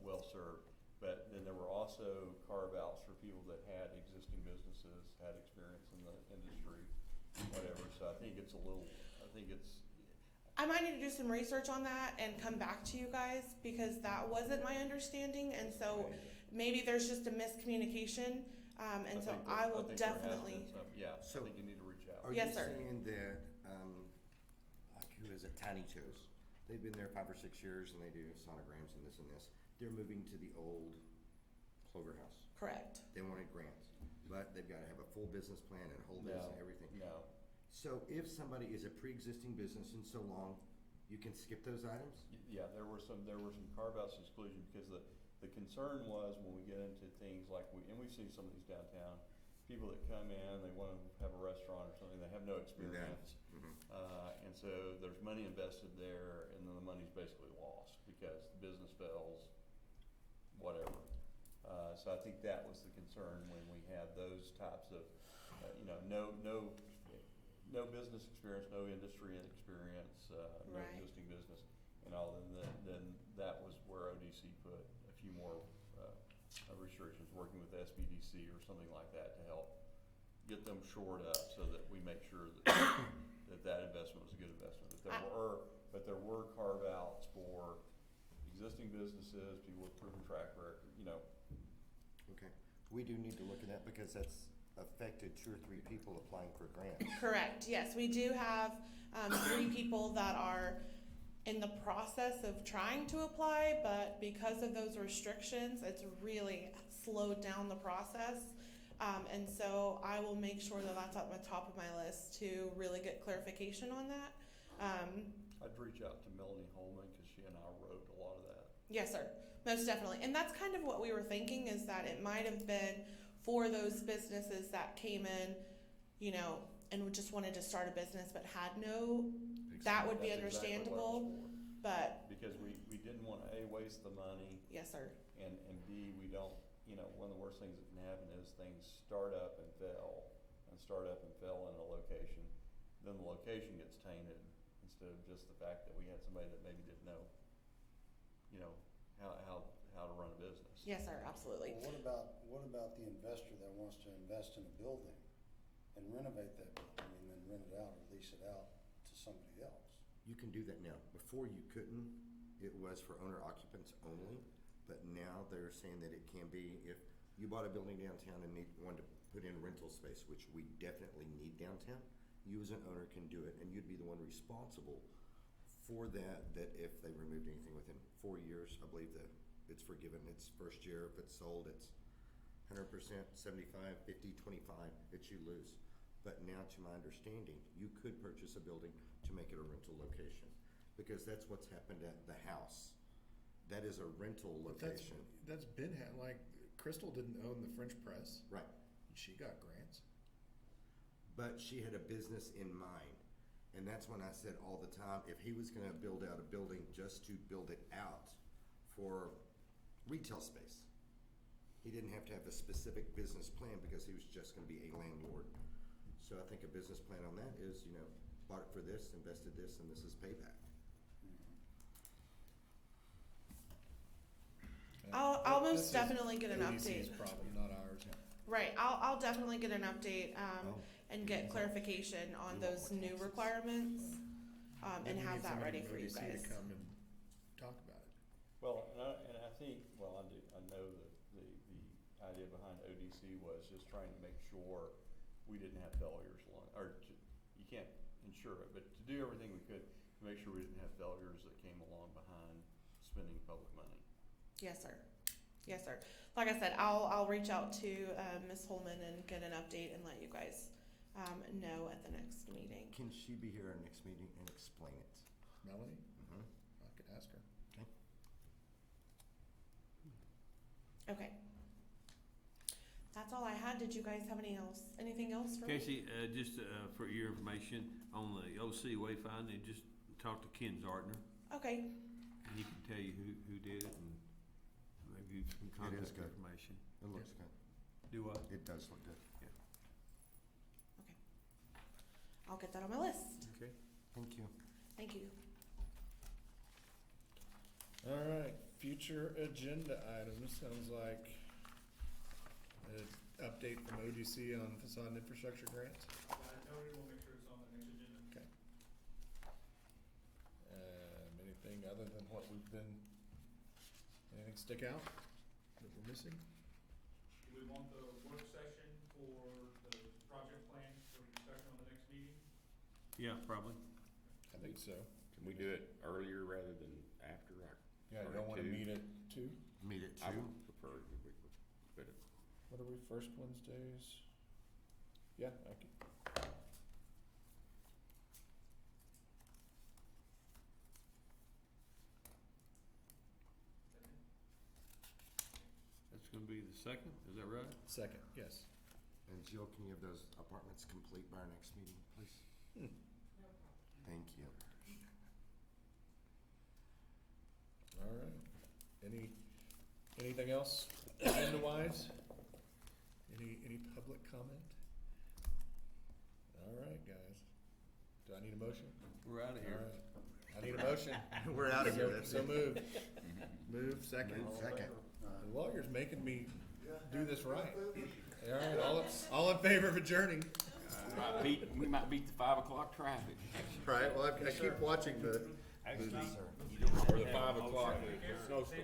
well served. But then there were also carve-outs for people that had existing businesses, had experience in the industry, whatever. So I think it's I might need to do some research on that and come back to you guys, because that wasn't my understanding, and so maybe there's just a miscommunication. And so I will definitely. Yeah, So- I think you need to reach out. Are Yes, you sir. saying that, like, who is it, Tiny Toes? They've been there 5 or 6 years and they do sonograms and this and this. They're moving to the old Clover House. Correct. They wanted grants, but they've gotta have a full business plan and whole this and everything. No. So if somebody is a pre-existing business and so long, you can skip those items? Yeah, there were some carve-outs exclusion, because the concern was when we get into things like we've seen some of these downtown, people that come in, they wanna have a restaurant or something, they have no experience. And so there's money invested there, and then the money's basically lost because the business fails, whatever. So I think that was the concern when we had those types of, no business experience, no industry experience, no Right. existing business and all, then that was where ODC put a few more restrictions, working with SBDC or something like that to help get them shored up so that we make sure that investment was a good investment. But there were carve-outs for existing businesses, people with proven track record, Okay. We do need to look at that because that's affected 2 or 3 people applying for grants. Correct. Yes, we do have 3 people that are in the process of trying to apply, but because of those restrictions, it's really slowed down the process. And so I will make sure that that's at the top of my list to really get clarification on that. I'd reach out to Melanie Holman, because she and I wrote a lot of that. Yes, sir. Most definitely. And that's kind of what we were thinking, is that it might have been for those businesses that came in, and just wanted to start a business but had no, that would be That's exactly what it understandable, was for. but Because we didn't want to, A, waste the money, yes, sir. and B, we don't, one of the worst things that can happen is things start up and fail in a location. Then the location gets tainted, instead of just the fact that we had somebody that maybe didn't know, how to run a business. Yes, sir, absolutely. Well, what about the investor that wants to invest in a building and renovate that building and then rent it out or lease it out to somebody else? You can do that now. Before you couldn't, it was for owner occupants only, but now they're saying that it can be if you bought a building downtown and wanted to put in rental space, which we definitely need downtown. you as an owner can do it, and you'd be the one responsible for that, that if they removed anything within 4 years, I believe that it's forgiven. It's first year, if it's sold, it's 100%, 75, 50, 25, that you lose. But now, to my understanding, you could purchase a building to make it a rental location, because that's what's happened at the house. That is a rental But location. that's been, like, Crystal didn't own the French press. Right. She got grants. But she had a business in mind. And that's when I said all the time, if he was gonna build out a building just to build it out for retail space, he didn't have to have a specific business plan, because he was just gonna be a landlord. So I think a business plan on that is, bought it for this, invested this, and this is payback. I'll This most is definitely get an ODC's update. problem, not ours. Right, I'll definitely get an update, Oh. and get clarification on those new requirements, and Maybe we have need that somebody ready from for you ODC guys. to come and talk about it. Well, and I think, well, I know that the idea behind ODC was just trying to make sure we didn't have failures you can't ensure it, but to do everything we could to make sure we didn't have failures that came along behind spending public money. Yes, sir. Yes, sir. Like I said, I'll reach out to Ms. Holman and get an update and let you guys know at the next meeting. Can she be here at our next meeting and explain it? Melanie? Mhm. I could ask her. Okay. Okay. That's all I had. Did you guys have anything else for me? Casey, just for your information, on the OC Wayfinding, just talk to Ken Zartner. Okay. And he can tell you who did it and maybe some It is contact good. information. It looks good. Do what? It does look good. Okay. I'll get that on my list. Okay. Thank you. Thank you. All right, future agenda items, sounds like an update from ODC on facade and infrastructure grants. Noted, we'll make sure it's on the next agenda. Okay. Anything other than what we've been, anything stick out that we're missing? Do we want the work session for the project plan for discussion on the next meeting? Yeah, probably. I think so. Can we do it earlier rather than after? Yeah, you don't wanna meet at 2? Meet at I 2. would prefer, but What are we, first Wednesdays? Yeah, I could. That's gonna be the second, is that right? Second, yes. And Jill, can you have those apartments complete by our next meeting, please? Thank you. All right. Anything else agenda-wise? Any public comment? All right, guys. Do I need a motion? We're out of All here. right. I need a motion. We're out of here. That's So it. moved. Move, second. Second. The lawyer's making me do this right. All right, all in favor of adjourning? we might beat the 5 o'clock traffic. Right, well, I keep watching the. Or the 5 o'clock snowstorm.